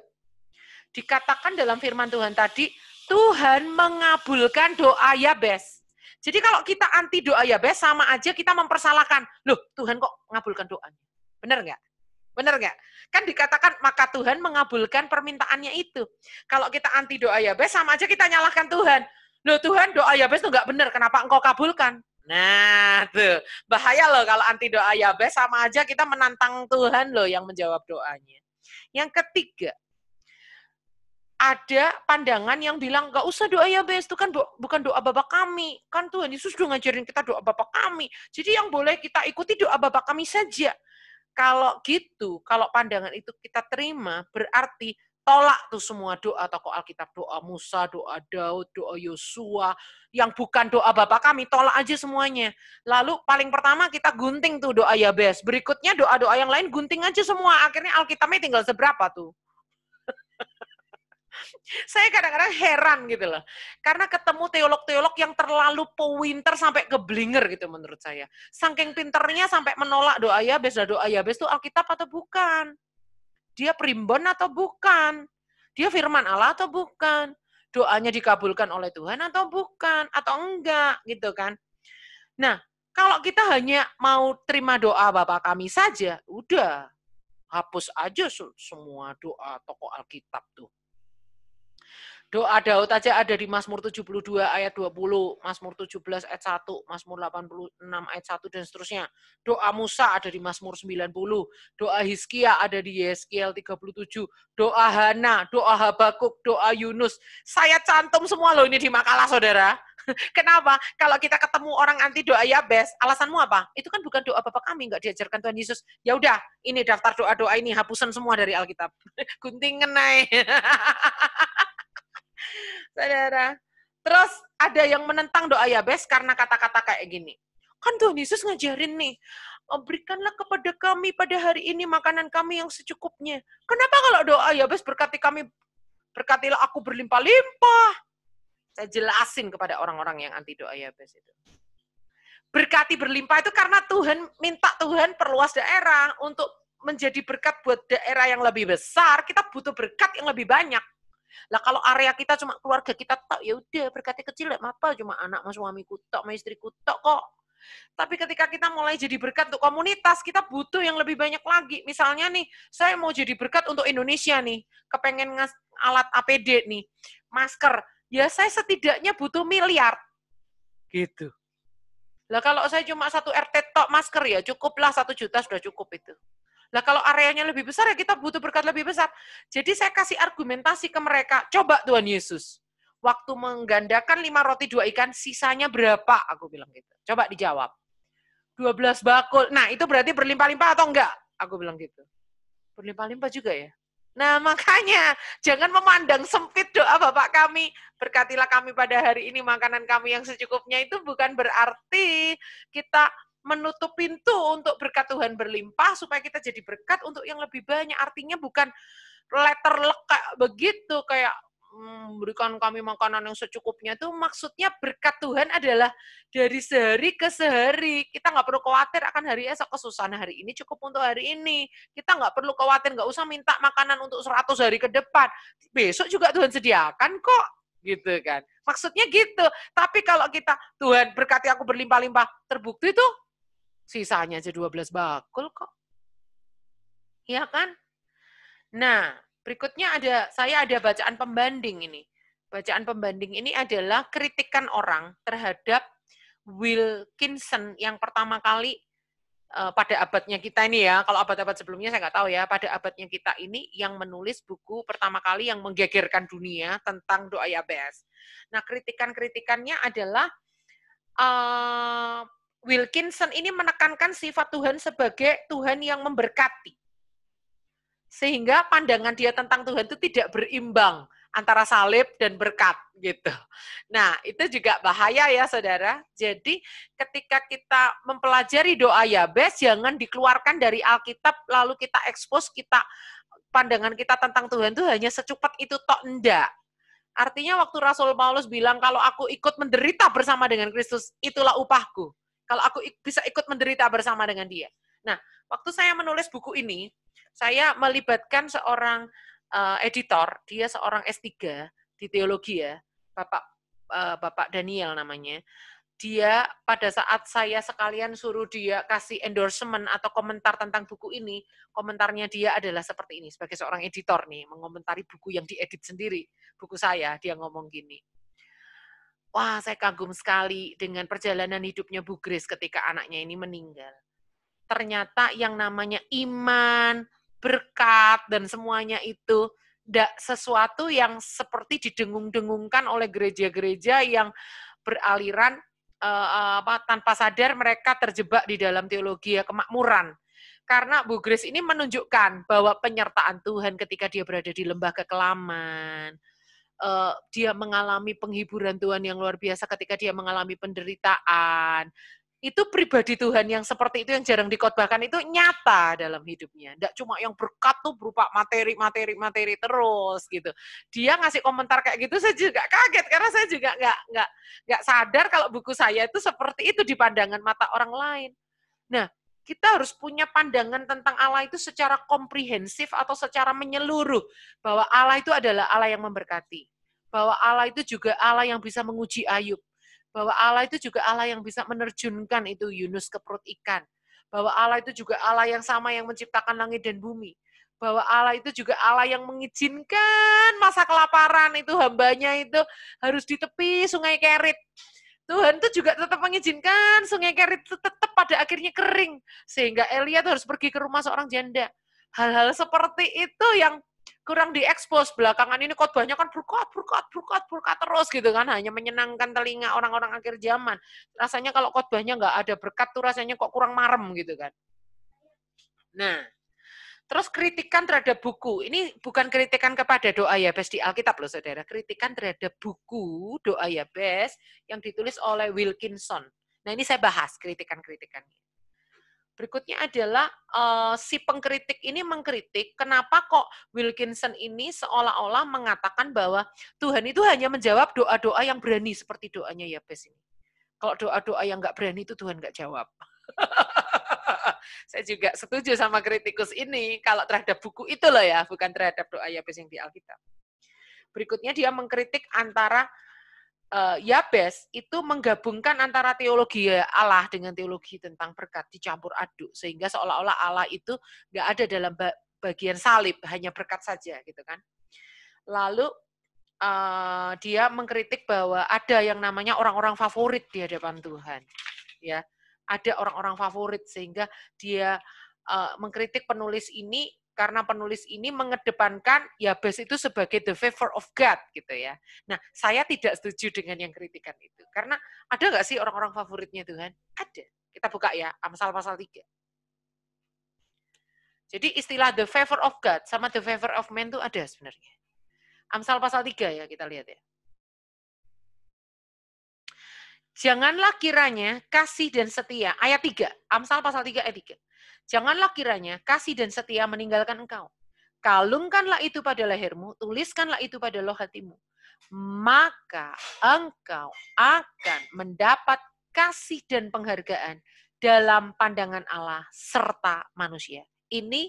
dikatakan dalam firman Tuhan tadi, Tuhan mengabulkan doa Yabes. Jadi kalau kita anti doa Yabes, sama aja kita mempersalahkan. Loh, Tuhan kok mengabulkan doanya? Benar nggak? Benar nggak? Kan dikatakan maka Tuhan mengabulkan permintaannya itu. Kalau kita anti doa Yabes, sama aja kita nyalahkan Tuhan. Loh Tuhan, doa Yabes itu nggak benar, kenapa engkau kabulkan? Nah, tuh. Bahaya loh kalau anti doa Yabes, sama aja kita menantang Tuhan loh yang menjawab doanya. Yang ketiga, ada pandangan yang bilang, nggak usah doa Yabes, itu kan bukan doa Bapa kami. Kan Tuhan Yesus sudah ngajarin kita doa Bapa kami. Jadi yang boleh kita ikuti doa Bapa kami saja. Kalau gitu, kalau pandangan itu kita terima, berarti tolak tuh semua doa tokoh Alkitab, doa Musa, doa Daud, doa Yosua, yang bukan doa Bapa kami, tolak aja semuanya. Lalu paling pertama kita gunting tuh doa Yabes, berikutnya doa-doa yang lain gunting aja semua, akhirnya Alkitabnya tinggal seberapa tuh. Saya kadang-kadang heran gitu loh. Karena ketemu teolog-teolog yang terlalu pinter sampai keblinger gitu menurut saya. Saking pinternya sampai menolak doa Yabes. Doa Yabes itu Alkitab atau bukan? Dia primbon atau bukan? Dia firman Allah atau bukan? Doanya dikabulkan oleh Tuhan atau bukan? Atau enggak gitu kan? Nah, kalau kita hanya mau terima doa Bapa kami saja, udah. Hapus aja semua doa tokoh Alkitab tuh. Doa Daud aja ada di Mazmur 72 ayat 20, Mazmur 17 ayat 1, Mazmur 86 ayat 1, dan seterusnya. Doa Musa ada di Mazmur 90, doa Hizkia ada di Yeskiel 37, doa Hana, doa Habakuk, doa Yunus. Saya cantum semua loh ini di makalah saudara. Kenapa? Kalau kita ketemu orang anti doa Yabes, alasanmu apa? Itu kan bukan doa Bapa kami, nggak diajarkan Tuhan Yesus. Ya udah, ini daftar doa-doa ini, hapusan semua dari Alkitab. Guntingan naik. Saudara. Terus ada yang menentang doa Yabes karena kata-kata kayak gini. Kan Tuhan Yesus ngajarin nih, berikanlah kepada kami pada hari ini makanan kami yang secukupnya. Kenapa kalau doa Yabes berkati kami, berkatilah aku berlimpah-limpah? Saya jelasin kepada orang-orang yang anti doa Yabes itu. Berkati berlimpah itu karena Tuhan minta Tuhan perluas daerah untuk menjadi berkat buat daerah yang lebih besar. Kita butuh berkat yang lebih banyak. Lah kalau area kita cuma keluarga kita tok, ya udah berkatnya kecil, ya apa cuma anak sama suamiku tok, sama istriku tok kok. Tapi ketika kita mulai jadi berkat untuk komunitas, kita butuh yang lebih banyak lagi. Misalnya nih, saya mau jadi berkat untuk Indonesia nih, kepengen alat APD nih, masker. Ya saya setidaknya butuh miliar. Gitu. Lah kalau saya cuma 1 RT tok masker ya cukuplah 1 juta sudah cukup itu. Lah kalau areanya lebih besar ya kita butuh berkat lebih besar. Jadi saya kasih argumentasi ke mereka, coba Tuhan Yesus, waktu menggandakan 5 roti 2 ikan, sisanya berapa? Aku bilang gitu. Coba dijawab. 12 bakul. Nah itu berarti berlimpah-limpah atau enggak? Aku bilang gitu. Berlimpah-limpah juga ya. Nah makanya jangan memandang sempit doa Bapak kami. Berkatilah kami pada hari ini makanan kami yang secukupnya, itu bukan berarti kita menutup pintu untuk berkat Tuhan berlimpah supaya kita jadi berkat untuk yang lebih banyak. Artinya bukan letter leka begitu kayak berikan kami makanan yang secukupnya. Itu maksudnya berkat Tuhan adalah dari sehari ke sehari. Kita nggak perlu khawatir akan hari esok, kesusahan hari ini cukup untuk hari ini. Kita nggak perlu khawatir, nggak usah minta makanan untuk 100 hari ke depan. Besok juga Tuhan sediakan kok. Gitu kan. Maksudnya gitu. Tapi kalau kita, Tuhan berkati aku berlimpah-limpah, terbukti tuh sisanya aja 12 bakul kok. Iya kan? Nah, berikutnya saya ada bacaan pembanding ini. Bacaan pembanding ini adalah kritikan orang terhadap Wilkinson yang pertama kali pada abadnya kita ini ya. Kalau abad-abad sebelumnya saya nggak tahu ya. Pada abadnya kita ini yang menulis buku pertama kali yang menggegerkan dunia tentang doa Yabes. Nah, kritikan-kritikannya adalah Wilkinson ini menekankan sifat Tuhan sebagai Tuhan yang memberkati. Sehingga pandangan dia tentang Tuhan itu tidak berimbang antara salib dan berkat gitu. Nah, itu juga bahaya ya Saudara. Jadi ketika kita mempelajari doa Yabes, jangan dikeluarkan dari Alkitab lalu kita ekspos, pandangan kita tentang Tuhan itu hanya secepat itu tok, enggak. Artinya waktu Rasul Paulus bilang kalau aku ikut menderita bersama dengan Kristus, itulah upahku. Kalau aku bisa ikut menderita bersama dengan dia. Nah, waktu saya menulis buku ini, saya melibatkan seorang editor, dia seorang S3 di teologi ya, Bapak Daniel namanya. Dia pada saat saya sekalian suruh dia kasih endorsement atau komentar tentang buku ini, komentarnya dia adalah seperti ini, sebagai seorang editor nih, mengomentari buku yang diedit sendiri, buku saya, dia ngomong gini. Wah, saya kagum sekali dengan perjalanan hidupnya Bu Grace ketika anaknya ini meninggal. Ternyata yang namanya iman, berkat, dan semuanya itu tidak sesuatu yang seperti didengung-dengungkan oleh gereja-gereja yang beraliran tanpa sadar mereka terjebak di dalam teologi kemakmuran. Karena Bu Grace ini menunjukkan bahwa penyertaan Tuhan ketika dia berada di lembah kekelaman, dia mengalami penghiburan Tuhan yang luar biasa ketika dia mengalami penderitaan. Itu pribadi Tuhan yang seperti itu yang jarang dikhotbahkan itu nyata dalam hidupnya. Tidak cuma yang berkat tuh berupa materi terus gitu. Dia ngasih komentar kayak gitu, saya juga kaget karena saya juga nggak sadar kalau buku saya itu seperti itu di pandangan mata orang lain. Nah, kita harus punya pandangan tentang Allah itu secara komprehensif atau secara menyeluruh. Bahwa Allah itu adalah Allah yang memberkati. Bahwa Allah itu juga Allah yang bisa menguji Ayub. Bahwa Allah itu juga Allah yang bisa menerjunkan itu Yunus ke perut ikan. Bahwa Allah itu juga Allah yang sama yang menciptakan langit dan bumi. Bahwa Allah itu juga Allah yang mengizinkan masa kelaparan itu hambanya itu harus di tepi sungai Kerit. Tuhan tuh juga tetap mengizinkan sungai Kerit itu tetap pada akhirnya kering. Sehingga Elia tuh harus pergi ke rumah seorang janda. Hal-hal seperti itu yang kurang diekspos. Belakangan ini khotbahnya kan berkat terus gitu kan. Hanya menyenangkan telinga orang-orang akhir zaman. Rasanya kalau khotbahnya nggak ada berkat tuh rasanya kok kurang marem gitu kan. Nah, Terus kritikan terhadap buku. Ini bukan kritikan kepada doa Yabes di Alkitab loh saudara. Kritikan terhadap buku doa Yabes yang ditulis oleh Wilkinson. Nah ini saya bahas kritikan-kritikannya. Berikutnya adalah si pengkritik ini mengkritik kenapa kok Wilkinson ini seolah-olah mengatakan bahwa Tuhan itu hanya menjawab doa-doa yang berani seperti doanya Yabes ini. Kalau doa-doa yang nggak berani itu Tuhan nggak jawab. Saya juga setuju sama kritikus ini kalau terhadap buku itu loh ya, bukan terhadap doa Yabes yang di Alkitab. Berikutnya dia mengkritik antara Yabes itu menggabungkan antara teologi Allah dengan teologi tentang berkat dicampur aduk sehingga seolah-olah Allah itu nggak ada dalam bagian salib, hanya berkat saja gitu kan. Lalu dia mengkritik bahwa ada yang namanya orang-orang favorit di hadapan Tuhan, ya. Ada orang-orang favorit sehingga dia mengkritik penulis ini karena penulis ini mengedepankan Yabes itu sebagai the favor of God gitu ya. Nah, saya tidak setuju dengan yang kritikan itu. Karena ada nggak sih orang-orang favoritnya Tuhan? Ada. Kita buka ya, Amsal pasal 3. Jadi istilah the favor of God sama the favor of man itu ada sebenarnya. Amsal pasal 3 ya, kita lihat ya. Janganlah kiranya kasih dan setia, ayat 3, Amsal pasal 3 ayat 3. Janganlah kiranya kasih dan setia meninggalkan engkau. Kalungkanlah itu pada lehermu, tuliskanlah itu pada loh hatimu. Maka engkau akan mendapat kasih dan penghargaan dalam pandangan Allah serta manusia. Ini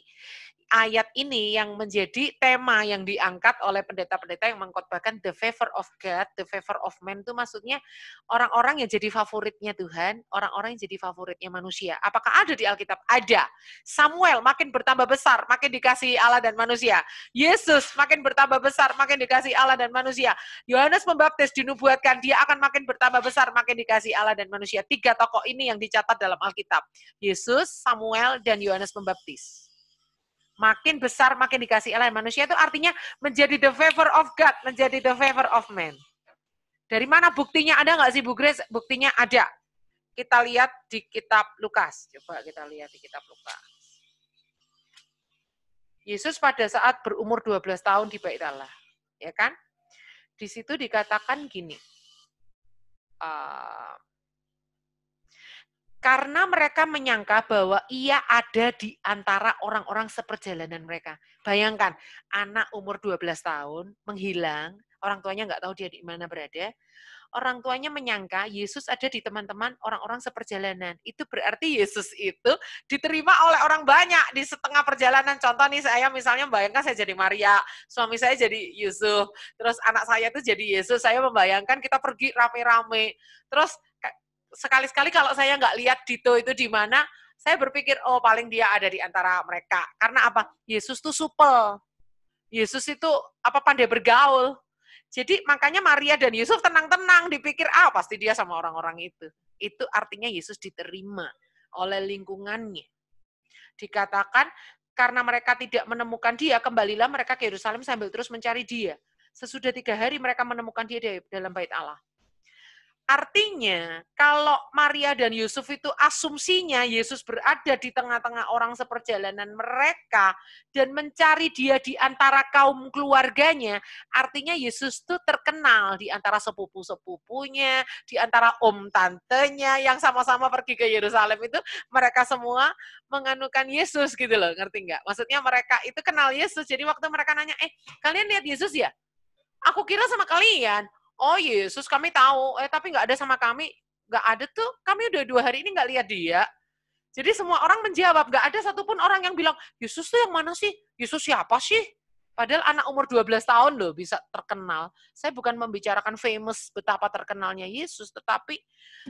ayat ini yang menjadi tema yang diangkat oleh pendeta-pendeta yang mengkhotbahkan the favor of God, the favor of man itu maksudnya orang-orang yang jadi favoritnya Tuhan, orang-orang yang jadi favoritnya manusia. Apakah ada di Alkitab? Ada. Samuel makin bertambah besar, makin dikasihi Allah dan manusia. Yesus makin bertambah besar, makin dikasihi Allah dan manusia. Yohanes Pembaptis dinubuatkan, dia akan makin bertambah besar, makin dikasihi Allah dan manusia. 3 tokoh ini yang dicatat dalam Alkitab. Yesus, Samuel, dan Yohanes Pembaptis. Makin besar, makin dikasih Allah manusia itu artinya menjadi the favor of God, menjadi the favor of man. Dari mana buktinya? Ada nggak sih Bu Grace? Buktinya ada. Kita lihat di kitab Lukas. Coba kita lihat di kitab Lukas. Yesus pada saat berumur 12 tahun di Bait Allah. Ya kan? Di situ dikatakan gini. Karena mereka menyangka bahwa ia ada di antara orang-orang seperjalanan mereka. Bayangkan, anak umur 12 tahun menghilang, orang tuanya nggak tahu dia di mana berada. Orang tuanya menyangka Yesus ada di teman-teman orang-orang seperjalanan. Itu berarti Yesus itu diterima oleh orang banyak di setengah perjalanan. Contoh nih, saya misalnya membayangkan saya jadi Maria, suami saya jadi Yusuf, terus anak saya itu jadi Yesus. Saya membayangkan kita pergi rame-rame. Terus sekali-sekali kalau saya nggak lihat Dito itu di mana, saya berpikir, oh paling dia ada di antara mereka. Karena apa? Yesus tuh supel. Yesus itu pandai bergaul. Jadi makanya Maria dan Yusuf tenang-tenang, dipikir, pasti dia sama orang-orang itu. Itu artinya Yesus diterima oleh lingkungannya. Dikatakan, karena mereka tidak menemukan dia, kembalilah mereka ke Yerusalem sambil terus mencari dia. Sesudah 3 hari mereka menemukan dia di dalam bait Allah. Artinya, kalau Maria dan Yusuf itu asumsinya Yesus berada di tengah-tengah orang seperjalanan mereka dan mencari dia di antara kaum keluarganya, artinya Yesus itu terkenal di antara sepupu-sepupunya, di antara om tantenya yang sama-sama pergi ke Yerusalem itu, mereka semua menganukan Yesus gitu loh, ngerti nggak? Maksudnya mereka itu kenal Yesus, jadi waktu mereka nanya, kalian lihat Yesus ya? Aku kira sama kalian. Oh Yesus kami tahu, tapi nggak ada sama kami, nggak ada tuh, kami udah 2 hari ini nggak lihat dia. Jadi semua orang menjawab, nggak ada satupun orang yang bilang, Yesus tuh yang mana sih? Yesus siapa sih? Padahal anak umur 12 tahun loh bisa terkenal. Saya bukan membicarakan famous betapa terkenalnya Yesus, tetapi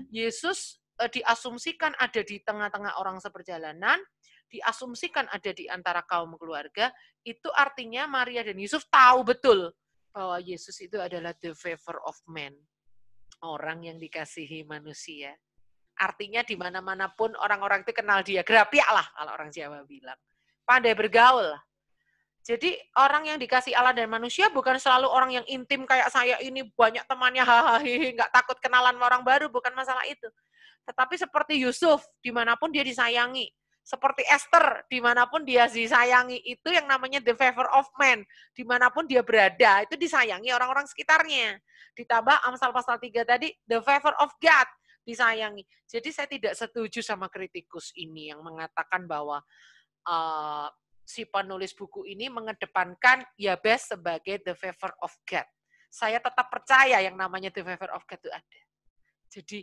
Yesus diasumsikan ada di tengah-tengah orang seperjalanan, diasumsikan ada di antara kaum keluarga, itu artinya Maria dan Yusuf tahu betul bahwa Yesus itu adalah the favor of man. Orang yang dikasihi manusia. Artinya di mana-mana pun orang-orang itu kenal dia. Gerapiak lah kalau orang Jawa bilang. Pandai bergaul lah. Jadi orang yang dikasihi Allah dan manusia bukan selalu orang yang intim kayak saya ini, banyak temannya, hahaha, nggak takut kenalan sama orang baru, bukan masalah itu. Tetapi seperti Yusuf, dimanapun dia disayangi. Seperti Esther, dimanapun dia disayangi, itu yang namanya the favor of man. Dimanapun dia berada, itu disayangi orang-orang sekitarnya. Ditambah Amsal pasal 3 tadi, the favor of God, disayangi. Jadi saya tidak setuju sama kritikus ini yang mengatakan bahwa si penulis buku ini mengedepankan Yabes sebagai the favor of God. Saya tetap percaya yang namanya the favor of God itu ada. Jadi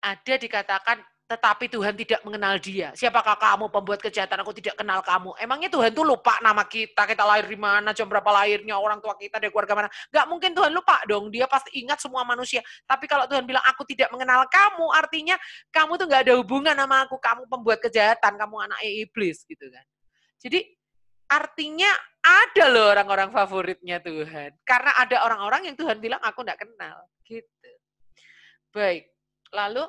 ada dikatakan, tetapi Tuhan tidak mengenal dia. Siapakah kamu pembuat kejahatan, aku tidak kenal kamu. Emangnya Tuhan tuh lupa nama kita lahir di mana, jam berapa lahirnya, orang tua kita, dari keluarga mana. Nggak mungkin Tuhan lupa dong, dia pasti ingat semua manusia. Tapi kalau Tuhan bilang, aku tidak mengenal kamu, artinya kamu tuh nggak ada hubungan sama aku, kamu pembuat kejahatan, kamu anak iblis, gitu kan. Jadi artinya ada loh orang-orang favoritnya Tuhan. Karena ada orang-orang yang Tuhan bilang, aku nggak kenal. Gitu. Baik, lalu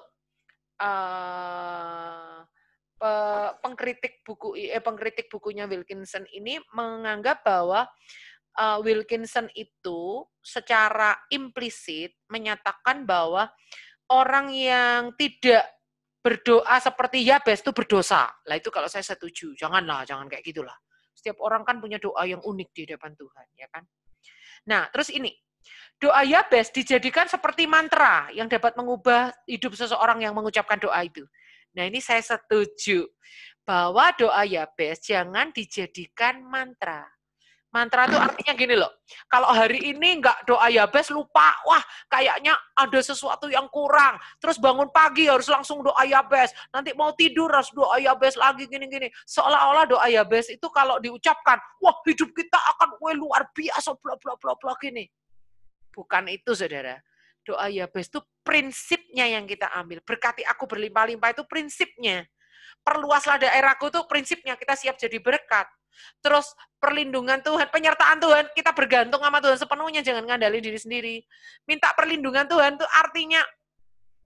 pengkritik bukunya Wilkinson ini menganggap bahwa Wilkinson itu secara implisit menyatakan bahwa orang yang tidak berdoa seperti Yabes itu berdosa. Lah itu kalau saya setuju, jangan kayak gitulah. Setiap orang kan punya doa yang unik di depan Tuhan, ya kan? Nah, terus ini doa Yabes dijadikan seperti mantra yang dapat mengubah hidup seseorang yang mengucapkan doa itu. Nah, ini saya setuju bahwa doa Yabes jangan dijadikan mantra. Mantra itu artinya gini loh, kalau hari ini enggak doa Yabes lupa, wah kayaknya ada sesuatu yang kurang. Terus bangun pagi harus langsung doa Yabes, nanti mau tidur harus doa Yabes lagi gini-gini. Seolah-olah doa Yabes itu kalau diucapkan, wah hidup kita akan luar biasa, bla bla bla bla gini. Bukan itu, saudara. Doa Yabes itu prinsipnya yang kita ambil. Berkati aku berlimpah-limpah itu prinsipnya. Perluaslah daerahku itu prinsipnya. Kita siap jadi berkat. Terus perlindungan Tuhan, penyertaan Tuhan. Kita bergantung sama Tuhan sepenuhnya. Jangan ngandalin diri sendiri. Minta perlindungan Tuhan itu artinya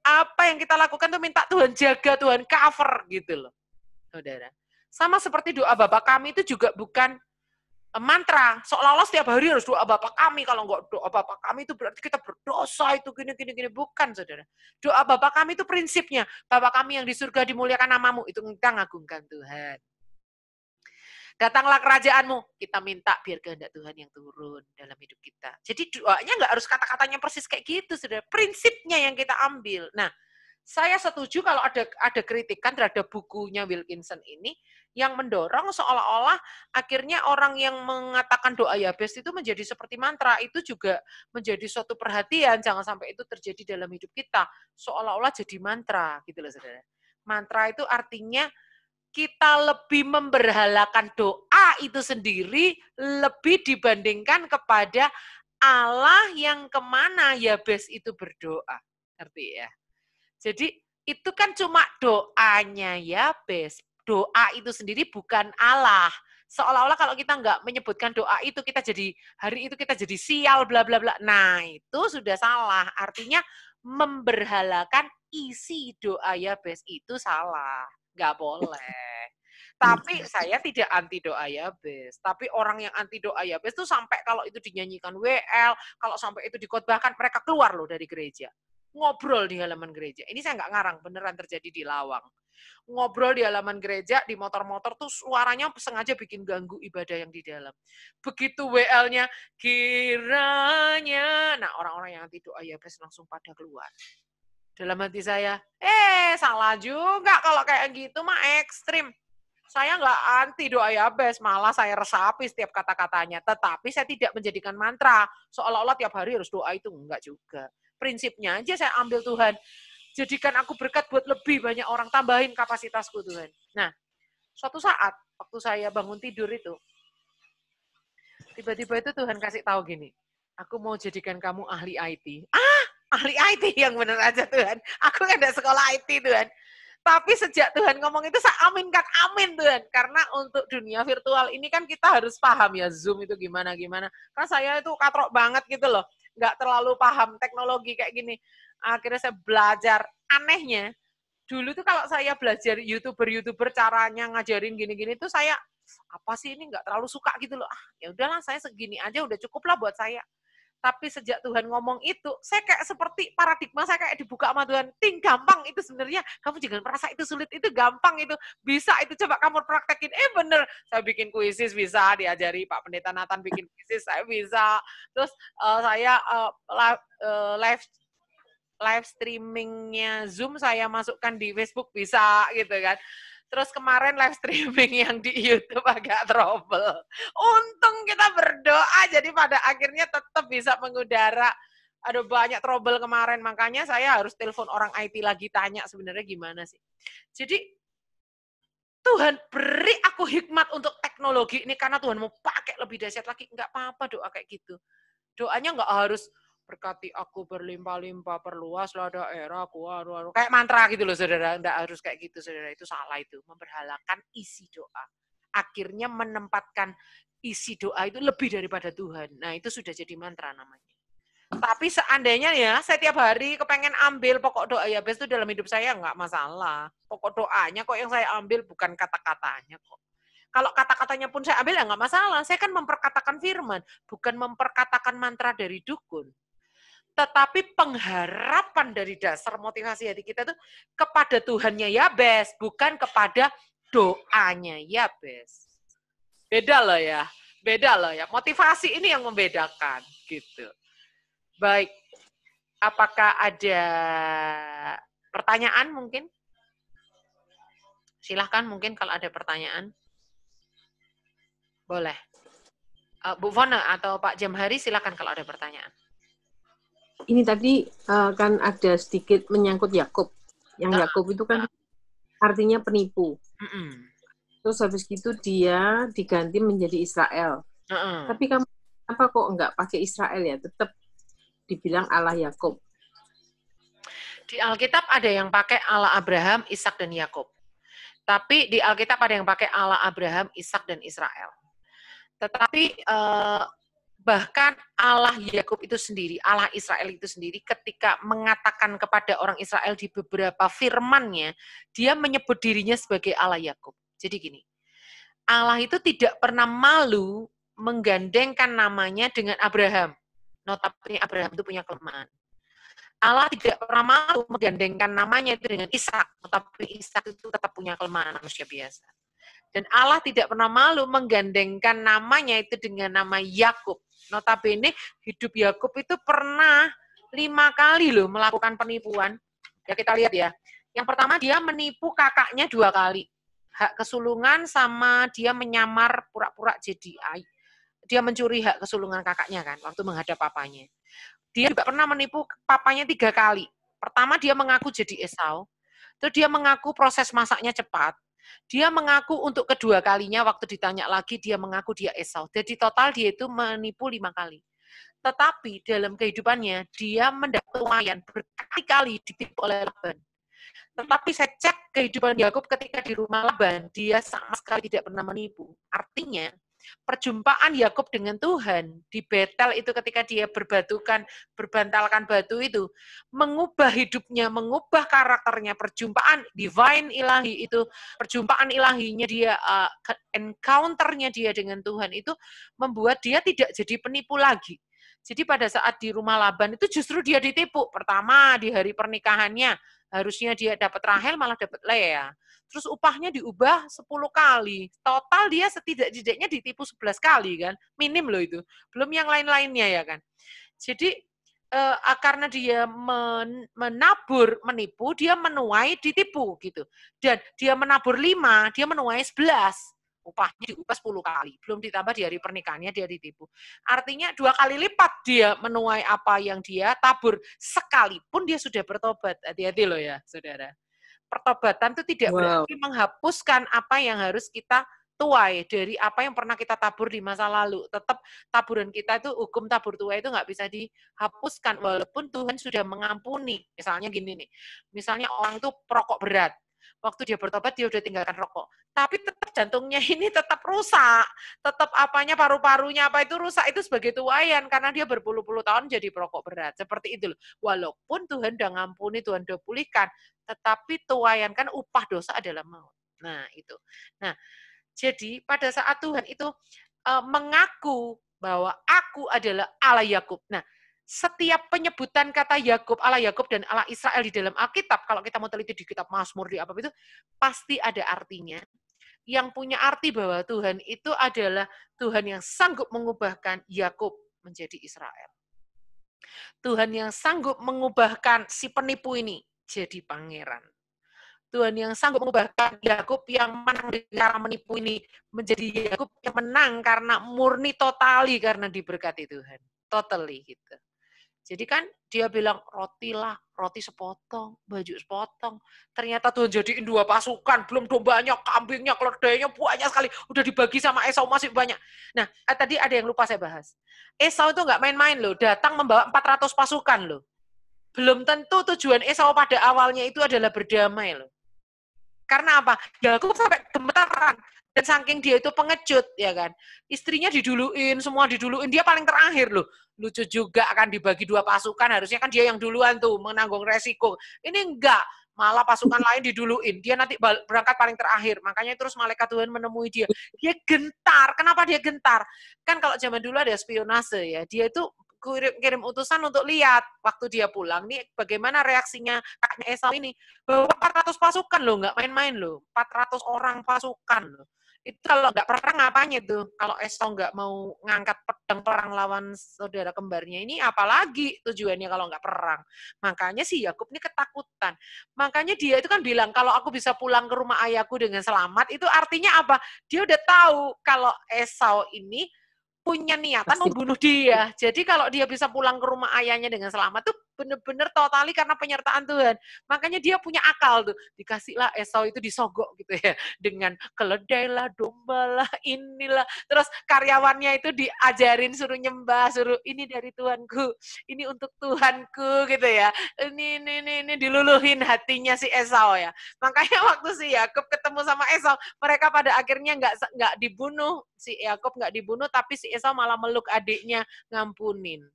apa yang kita lakukan itu minta Tuhan jaga, Tuhan cover gitu loh. Saudara. Sama seperti doa Bapa kami itu juga bukan mantra, seolah-olah setiap hari harus doa Bapa kami, kalau enggak doa Bapa kami itu berarti kita berdosa, itu gini, bukan saudara. Doa Bapa kami itu prinsipnya, Bapa kami yang di surga dimuliakan namamu, itu kita ngagungkan Tuhan. Datanglah kerajaanmu, kita minta biar kehendak Tuhan yang turun dalam hidup kita. Jadi doanya enggak harus kata-katanya persis kayak gitu, saudara. Prinsipnya yang kita ambil. Nah, saya setuju kalau ada kritikan terhadap bukunya Wilkinson ini yang mendorong seolah-olah akhirnya orang yang mengatakan doa Yabes itu menjadi seperti mantra, itu juga menjadi suatu perhatian, jangan sampai itu terjadi dalam hidup kita, seolah-olah jadi mantra gitu loh saudara. Mantra itu artinya kita lebih memberhalakan doa itu sendiri lebih dibandingkan kepada Allah yang kemana Yabes itu berdoa, ngerti ya? Jadi itu kan cuma doanya Yabes. Doa itu sendiri bukan Allah. Seolah-olah kalau kita nggak menyebutkan doa itu, kita jadi hari itu kita jadi sial, bla bla bla. Nah itu sudah salah. Artinya memberhalakan isi doa Yabes itu salah. Nggak boleh. Tapi saya tidak anti doa Yabes. Tapi orang yang anti doa Yabes itu sampai kalau itu dinyanyikan WL, kalau sampai itu dikhotbahkan, mereka keluar loh dari gereja. Ngobrol di halaman gereja. Ini saya nggak ngarang, beneran terjadi di Lawang. Ngobrol di halaman gereja, di motor-motor tuh suaranya sengaja bikin ganggu ibadah yang di dalam. Begitu WL-nya, kiranya, nah orang-orang yang anti doa Yabes langsung pada keluar. Dalam hati saya, salah juga kalau kayak gitu mah ekstrim. Saya nggak anti doa Yabes, malah saya resapi setiap kata-katanya. Tetapi saya tidak menjadikan mantra, seolah-olah tiap hari harus doa itu, enggak juga. Prinsipnya aja saya ambil Tuhan. Jadikan aku berkat buat lebih banyak orang, tambahin kapasitasku Tuhan. Nah, suatu saat waktu saya bangun tidur itu, tiba-tiba itu Tuhan kasih tahu gini, aku mau jadikan kamu ahli IT. Ahli IT yang benar aja Tuhan. Aku kan ada sekolah IT Tuhan. Tapi sejak Tuhan ngomong itu saya aminkan, amin Tuhan. Karena untuk dunia virtual ini kan kita harus paham ya Zoom itu gimana-gimana. Karena saya itu katrok banget gitu loh. Nggak terlalu paham teknologi kayak gini. Akhirnya saya belajar. Anehnya, dulu tuh kalau saya belajar YouTuber caranya ngajarin gini-gini tuh saya, apa sih ini nggak terlalu suka gitu loh. Ya udahlah saya segini aja udah cukup lah buat saya. Tapi sejak Tuhan ngomong itu, saya kayak seperti paradigma saya kayak dibuka sama Tuhan. Ting, gampang itu sebenarnya. Kamu jangan merasa itu sulit, itu gampang itu. Bisa itu, coba kamu praktekin. Bener. Saya bikin kuisis bisa, diajari Pak Pendeta Nathan bikin kuisis, saya bisa. Terus saya live streamingnya Zoom saya masukkan di Facebook bisa gitu kan. Terus kemarin live streaming yang di YouTube agak trouble. Untung kita berdoa, jadi pada akhirnya tetap bisa mengudara. Ada banyak trouble kemarin, makanya saya harus telepon orang IT lagi tanya sebenarnya gimana sih. Jadi Tuhan beri aku hikmat untuk teknologi ini karena Tuhan mau pakai lebih dahsyat lagi. Enggak apa-apa doa kayak gitu. Doanya enggak harus berkati aku berlimpah-limpah, perluaslah daerahku, kayak mantra gitu loh saudara, enggak harus kayak gitu saudara, itu salah itu, memberhalakan isi doa. Akhirnya menempatkan isi doa itu lebih daripada Tuhan. Nah itu sudah jadi mantra namanya. Tapi seandainya ya, saya tiap hari kepengen ambil pokok doa Yabes itu dalam hidup saya enggak masalah. Pokok doanya kok yang saya ambil bukan kata-katanya kok. Kalau kata-katanya pun saya ambil ya enggak masalah, saya kan memperkatakan firman, bukan memperkatakan mantra dari dukun. Tetapi pengharapan dari dasar motivasi hati kita itu kepada Tuhannya Yabes, bukan kepada doanya Yabes. Beda loh ya, beda loh ya. Motivasi ini yang membedakan gitu. Baik, apakah ada pertanyaan mungkin? Silahkan mungkin kalau ada pertanyaan. Boleh. Bu Fona atau Pak Jamhari silahkan kalau ada pertanyaan. Ini tadi kan ada sedikit menyangkut Yakub. Yang Yakub itu kan artinya penipu. Terus habis itu dia diganti menjadi Israel. Tapi kamu kenapa kok enggak pakai Israel ya? Tetap dibilang Allah Yakub. Di Alkitab ada yang pakai Allah Abraham, Ishak dan Yakub. Tapi di Alkitab ada yang pakai Allah Abraham, Ishak dan Israel. Tetapi bahkan Allah Yakub itu sendiri, Allah Israel itu sendiri ketika mengatakan kepada orang Israel di beberapa firman-Nya, dia menyebut dirinya sebagai Allah Yakub. Jadi gini, Allah itu tidak pernah malu menggandengkan namanya dengan Abraham. Notabene Abraham itu punya kelemahan. Allah tidak pernah malu menggandengkan namanya itu dengan Ishak, tetapi Ishak itu tetap punya kelemahan manusia biasa. Dan Allah tidak pernah malu menggandengkan namanya itu dengan nama Yakub. Notabene hidup Yakub itu pernah 5 kali loh melakukan penipuan. Ya kita lihat ya. Yang pertama dia menipu kakaknya 2 kali. Hak kesulungan sama dia menyamar pura-pura jadi dia mencuri hak kesulungan kakaknya kan waktu menghadap papanya. Dia juga pernah menipu papanya 3 kali. Pertama dia mengaku jadi Esau. Terus dia mengaku proses masaknya cepat. Dia mengaku untuk kedua kalinya waktu ditanya lagi dia mengaku dia Esau. Jadi total dia itu menipu 5 kali. Tetapi dalam kehidupannya dia mendapat tuayan berkali-kali ditipu oleh Laban. Tetapi saya cek kehidupan Yakub ketika di rumah Laban, dia sama sekali tidak pernah menipu. Artinya perjumpaan Yakub dengan Tuhan di Betel itu ketika dia berbantalkan batu itu mengubah hidupnya, mengubah karakternya. Perjumpaan divine ilahi itu, perjumpaan ilahinya dia, encounter-nya dia dengan Tuhan itu membuat dia tidak jadi penipu lagi. Jadi pada saat di rumah Laban itu justru dia ditipu. Pertama di hari pernikahannya harusnya dia dapat Rahel malah dapat Lea. Terus upahnya diubah 10 kali. Total dia setidak-tidaknya ditipu 11 kali kan. Minim loh itu. Belum yang lain-lainnya ya kan. Jadi karena dia menabur, menipu, dia menuai, ditipu gitu. Dan dia menabur 5, dia menuai 11. Upahnya diubah 10 kali. Belum ditambah di hari pernikahannya dia ditipu. Artinya 2 kali lipat dia menuai apa yang dia tabur. Sekalipun dia sudah bertobat. Hati-hati loh ya saudara. Pertobatan itu tidak berarti menghapuskan apa yang harus kita tuai dari apa yang pernah kita tabur di masa lalu. Tetap taburan kita itu, hukum tabur tuai itu nggak bisa dihapuskan walaupun Tuhan sudah mengampuni. Misalnya gini nih, misalnya orang itu perokok berat. Waktu dia bertobat dia udah tinggalkan rokok. Tapi tetap jantungnya ini tetap rusak. Tetap apanya, paru-parunya apa itu rusak. Itu sebagai tuaian karena dia berpuluh-puluh tahun jadi perokok berat. Seperti itu loh. Walaupun Tuhan udah ngampuni, Tuhan udah pulihkan. Tetapi tuaian kan upah dosa adalah maut. Nah itu. Nah jadi pada saat Tuhan itu mengaku bahwa aku adalah Allah Yakub. Nah, setiap penyebutan kata Yakub, Allah Yakub dan Allah Israel di dalam Alkitab, kalau kita mau teliti di kitab Mazmur di apa itu, pasti ada artinya. Yang punya arti bahwa Tuhan itu adalah Tuhan yang sanggup mengubahkan Yakub menjadi Israel. Tuhan yang sanggup mengubahkan si penipu ini jadi pangeran. Tuhan yang sanggup mengubahkan Yakub yang menang dengan cara menipu ini menjadi Yakub yang menang karena murni totali karena diberkati Tuhan. Totally gitu. Jadi kan dia bilang roti sepotong, baju sepotong. Ternyata Tuhan jadiin 2 pasukan, belum dombanya, kambingnya, keledainya banyak sekali. Udah dibagi sama Esau masih banyak. Nah, tadi ada yang lupa saya bahas. Esau itu nggak main-main loh, datang membawa 400 pasukan loh. Belum tentu tujuan Esau pada awalnya itu adalah berdamai loh. Karena apa? Yakub sampai gemetaran. Dan saking dia itu pengecut, ya kan. Istrinya diduluin, semua diduluin. Dia paling terakhir loh. Lucu juga akan dibagi 2 pasukan. Harusnya kan dia yang duluan tuh, menanggung resiko. Ini enggak. Malah pasukan lain diduluin. Dia nanti berangkat paling terakhir. Makanya terus malaikat Tuhan menemui dia. Dia gentar. Kenapa dia gentar? Kan kalau zaman dulu ada spionase ya. Dia itu kirim utusan untuk lihat waktu dia pulang nih bagaimana reaksinya kakaknya Esau ini. Bahwa 400 pasukan loh, nggak main-main loh. 400 orang pasukan loh. Itu kalau nggak perang ngapain itu? Kalau Esau nggak mau ngangkat pedang perang lawan saudara kembarnya ini, apalagi tujuannya kalau nggak perang? Makanya si Yakub ini ketakutan. Makanya dia itu kan bilang, kalau aku bisa pulang ke rumah ayahku dengan selamat, itu artinya apa? Dia udah tahu kalau Esau ini punya niatan membunuh dia. Jadi kalau dia bisa pulang ke rumah ayahnya dengan selamat tuh benar-benar totali karena penyertaan Tuhan. Makanya dia punya akal tuh. Dikasihlah Esau itu disogok gitu ya. Dengan keledai lah, domba lah, inilah. Terus karyawannya itu diajarin suruh nyembah, suruh ini dari Tuhanku, ini untuk Tuhanku gitu ya. Ini diluluhin hatinya si Esau ya. Makanya waktu si Yakub ketemu sama Esau, mereka pada akhirnya nggak dibunuh. Si Yakub nggak dibunuh, tapi si Esau malah meluk adiknya, ngampunin.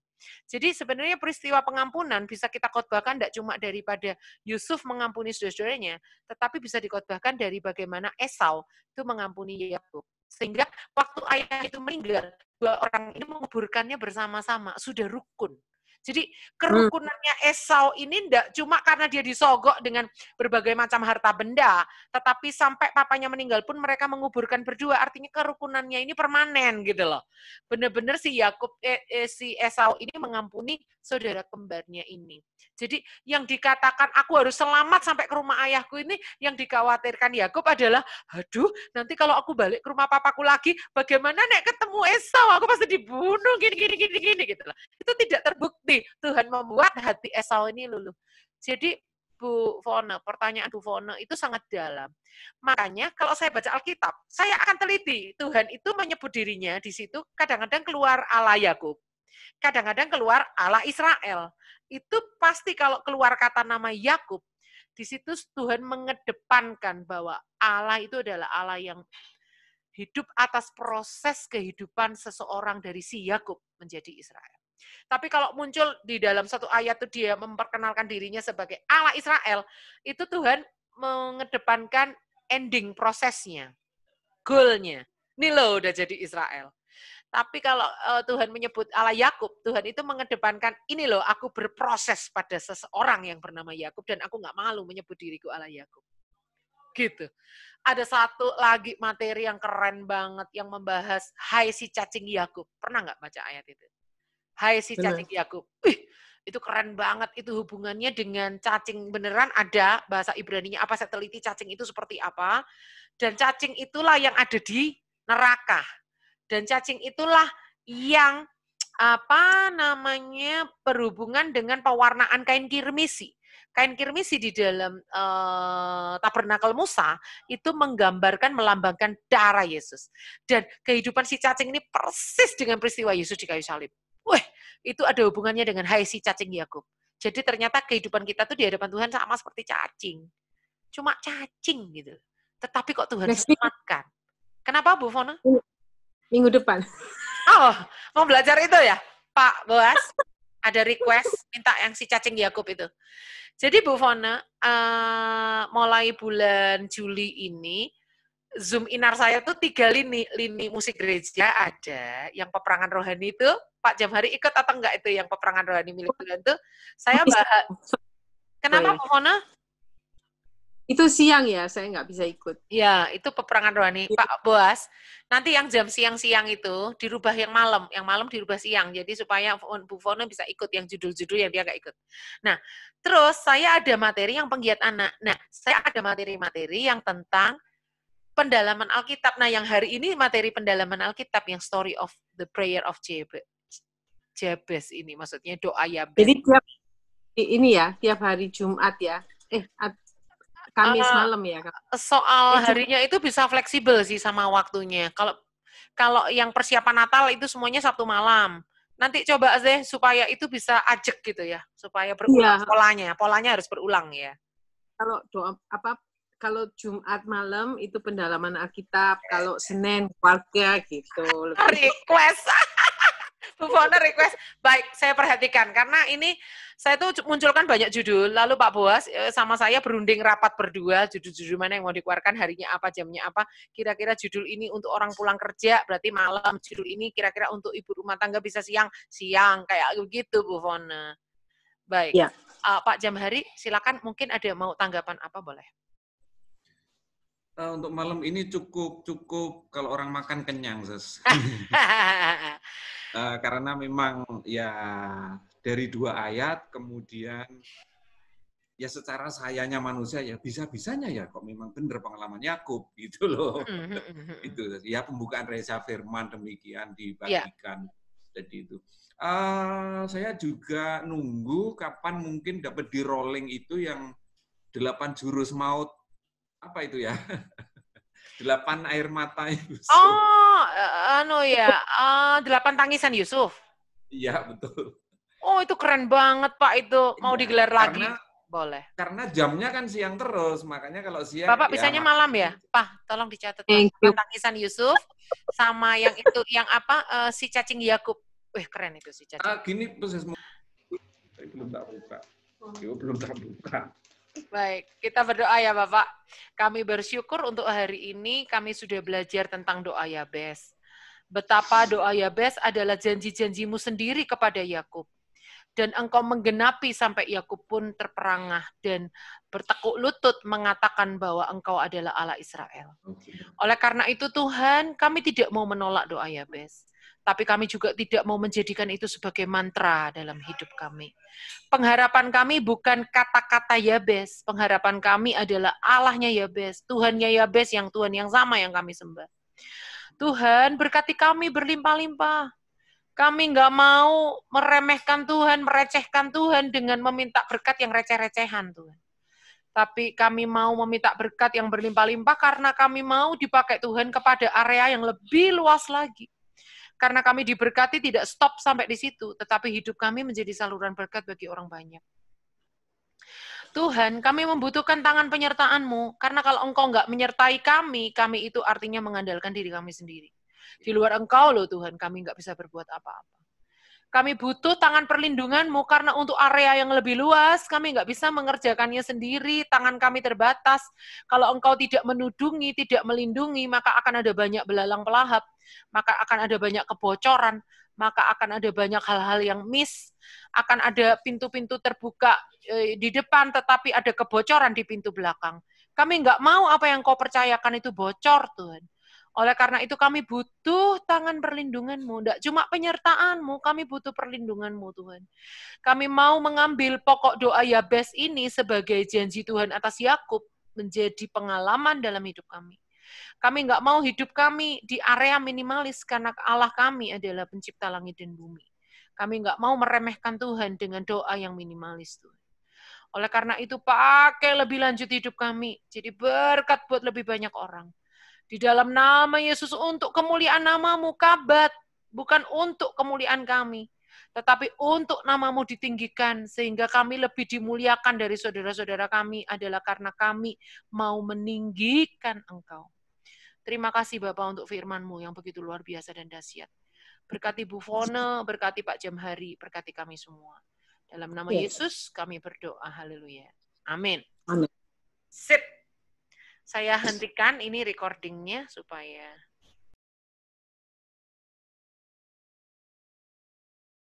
Jadi sebenarnya peristiwa pengampunan bisa kita khotbahkan tidak cuma daripada Yusuf mengampuni saudara-saudaranya, tetapi bisa dikhotbahkan dari bagaimana Esau itu mengampuni Yakub. Sehingga waktu ayah itu meninggal, 2 orang ini menguburkannya bersama-sama, sudah rukun. Jadi kerukunannya Esau ini tidak cuma karena dia disogok dengan berbagai macam harta benda, tetapi sampai papanya meninggal pun mereka menguburkan berdua. Artinya kerukunannya ini permanen gitu loh. Benar-benar si Yakub, si Esau ini mengampuni saudara kembarnya ini. Jadi yang dikatakan aku harus selamat sampai ke rumah ayahku ini, yang dikhawatirkan Yakub adalah, aduh nanti kalau aku balik ke rumah papaku lagi, bagaimana nek ketemu Esau, aku pasti dibunuh gini gitu loh. Itu tidak terbukti. Tuhan membuat hati Esau ini luluh. Jadi Bu Fona, pertanyaan Bu Fona itu sangat dalam. Makanya kalau saya baca Alkitab, saya akan teliti. Tuhan itu menyebut dirinya di situ kadang-kadang keluar Allah Yakub, kadang-kadang keluar Allah Israel. Itu pasti kalau keluar kata nama Yakub, di situ Tuhan mengedepankan bahwa Allah itu adalah Allah yang hidup atas proses kehidupan seseorang dari si Yakub menjadi Israel. Tapi kalau muncul di dalam satu ayat itu dia memperkenalkan dirinya sebagai Allah Israel, itu Tuhan mengedepankan ending prosesnya, goalnya. Ini loh udah jadi Israel. Tapi kalau Tuhan menyebut Allah Yakub, Tuhan itu mengedepankan ini loh, aku berproses pada seseorang yang bernama Yakub dan aku nggak malu menyebut diriku Allah Yakub. Gitu. Ada satu lagi materi yang keren banget yang membahas hai si cacing Yakub. Pernah nggak baca ayat itu? Hai si cacing Yakub. Itu keren banget, itu hubungannya dengan cacing beneran ada bahasa Ibraninya apa, saya teliti cacing itu seperti apa. Dan cacing itulah yang ada di neraka. Dan cacing itulah yang berhubungan dengan pewarnaan kain kirmisi. Kain kirmisi di dalam tabernakel Musa itu menggambarkan, melambangkan darah Yesus. Dan kehidupan si cacing ini persis dengan peristiwa Yesus di kayu salib. Wah, itu ada hubungannya dengan hai si cacing Yakub. Jadi ternyata kehidupan kita tuh di hadapan Tuhan sama seperti cacing. Cuma cacing gitu. Tetapi kok Tuhan selamatkan. Kenapa Bu Fona? Minggu depan. Oh, mau belajar itu ya, Pak Boas? Ada request minta yang si cacing Yakub itu. Jadi Bu Fona, mulai bulan Juli ini Zoom Inar saya tuh 3 lini. Lini musik gereja ada, yang peperangan rohani itu, Pak Jamhari ikut atau enggak itu yang peperangan rohani milik Tuhan tuh? Saya bahas. Kenapa, Bu Fona? Itu siang ya, saya nggak bisa ikut. Ya, itu peperangan rohani. Pak Boas, nanti yang jam siang-siang itu dirubah yang malam dirubah siang. Jadi supaya Bu Fona bisa ikut yang judul-judul yang dia nggak ikut. Nah, terus saya ada materi yang penggiat anak. Nah, saya ada materi-materi yang tentang pendalaman Alkitab. Nah, yang hari ini materi pendalaman Alkitab yang Story of the Prayer of Jabez ini, maksudnya doa Yabez. Jadi tiap hari Jumat ya. Kamis malam ya, Kak. Soal harinya itu bisa fleksibel sih sama waktunya. Kalau yang persiapan Natal itu semuanya Sabtu malam. Nanti coba deh supaya itu bisa ajek gitu ya, supaya berulang polanya harus berulang ya. Kalau Jumat malam itu pendalaman Alkitab, kalau Senin keluarga gitu. Request. Bu Fona request. Baik, saya perhatikan. Karena ini saya tuh munculkan banyak judul, lalu Pak Boas sama saya berunding rapat berdua, judul-judul mana yang mau dikeluarkan, harinya apa, jamnya apa, kira-kira judul ini untuk orang pulang kerja, berarti malam, judul ini kira-kira untuk ibu rumah tangga bisa siang, kayak begitu Bu Fona. Baik, ya. Pak Jamhari, silakan mungkin ada mau tanggapan apa, boleh? Untuk malam ini cukup kalau orang makan kenyang, Sis. Karena memang ya dari 2 ayat, kemudian ya secara sayanya manusia ya bisa-bisanya ya kok memang benar pengalaman Yakub gitu loh. Itu ya pembukaan Reza Firman demikian dibagikan. Jadi itu. Saya juga nunggu kapan mungkin dapat di rolling itu yang 8 jurus maut, apa itu ya? 8 air mata Yusuf. 8 tangisan Yusuf. Iya, betul. Oh, itu keren banget, Pak, itu. Mau digelar lagi? Boleh. Karena jamnya kan siang terus, makanya kalau siang... Bapak bisanya malam ya? Pak, tolong dicatat. Tangisan Yusuf, sama yang itu, yang apa, si cacing Yakub. Keren itu si cacing. Gini, belum tak buka. Baik, kita berdoa ya Bapak. Kami bersyukur untuk hari ini kami sudah belajar tentang doa Yabez. Betapa doa Yabez adalah janji-janjimu sendiri kepada Yakub. Dan engkau menggenapi sampai Yakub pun terperangah dan bertekuk lutut mengatakan bahwa engkau adalah Allah Israel. Oleh karena itu Tuhan, kami tidak mau menolak doa Yabez. Tapi kami juga tidak mau menjadikan itu sebagai mantra dalam hidup kami. Pengharapan kami bukan kata-kata Yabez. Pengharapan kami adalah Allahnya Yabez, Tuhannya Yabez, yang Tuhan yang sama yang kami sembah. Tuhan, berkati kami berlimpah-limpah. Kami nggak mau meremehkan Tuhan, merecehkan Tuhan dengan meminta berkat yang receh-recehan, Tuhan. Tapi kami mau meminta berkat yang berlimpah-limpah karena kami mau dipakai Tuhan kepada area yang lebih luas lagi. Karena kami diberkati tidak stop sampai di situ, tetapi hidup kami menjadi saluran berkat bagi orang banyak. Tuhan, kami membutuhkan tangan penyertaan-Mu, karena kalau Engkau nggak menyertai kami itu artinya mengandalkan diri kami sendiri. Di luar Engkau loh Tuhan, kami nggak bisa berbuat apa-apa. Kami butuh tangan perlindungan-Mu, karena untuk area yang lebih luas, kami nggak bisa mengerjakannya sendiri, tangan kami terbatas. Kalau Engkau tidak menudungi, tidak melindungi, maka akan ada banyak belalang pelahap, maka akan ada banyak kebocoran, maka akan ada banyak hal-hal yang miss, akan ada pintu-pintu terbuka di depan, tetapi ada kebocoran di pintu belakang. Kami nggak mau apa yang Kau percayakan itu bocor, Tuhan. Oleh karena itu kami butuh tangan perlindungan-Mu, tidak cuma penyertaan-Mu, kami butuh perlindungan-Mu, Tuhan. Kami mau mengambil pokok doa Yabez ini sebagai janji Tuhan atas Yakub menjadi pengalaman dalam hidup kami. Kami nggak mau hidup kami di area minimalis karena Allah kami adalah pencipta langit dan bumi. Kami nggak mau meremehkan Tuhan dengan doa yang minimalis, Tuhan. Oleh karena itu pakai lebih lanjut hidup kami, jadi berkat buat lebih banyak orang. Di dalam nama Yesus untuk kemuliaan nama-Mu Kabat, bukan untuk kemuliaan kami, tetapi untuk nama-Mu ditinggikan, sehingga kami lebih dimuliakan dari saudara-saudara kami adalah karena kami mau meninggikan Engkau. Terima kasih Bapak untuk firman-Mu yang begitu luar biasa dan dahsyat. Berkati Bu Fona, berkati Pak Jamhari, berkati kami semua. Dalam nama Yesus kami berdoa, haleluya. Amin. Amin. Sip. Saya hentikan ini recordingnya supaya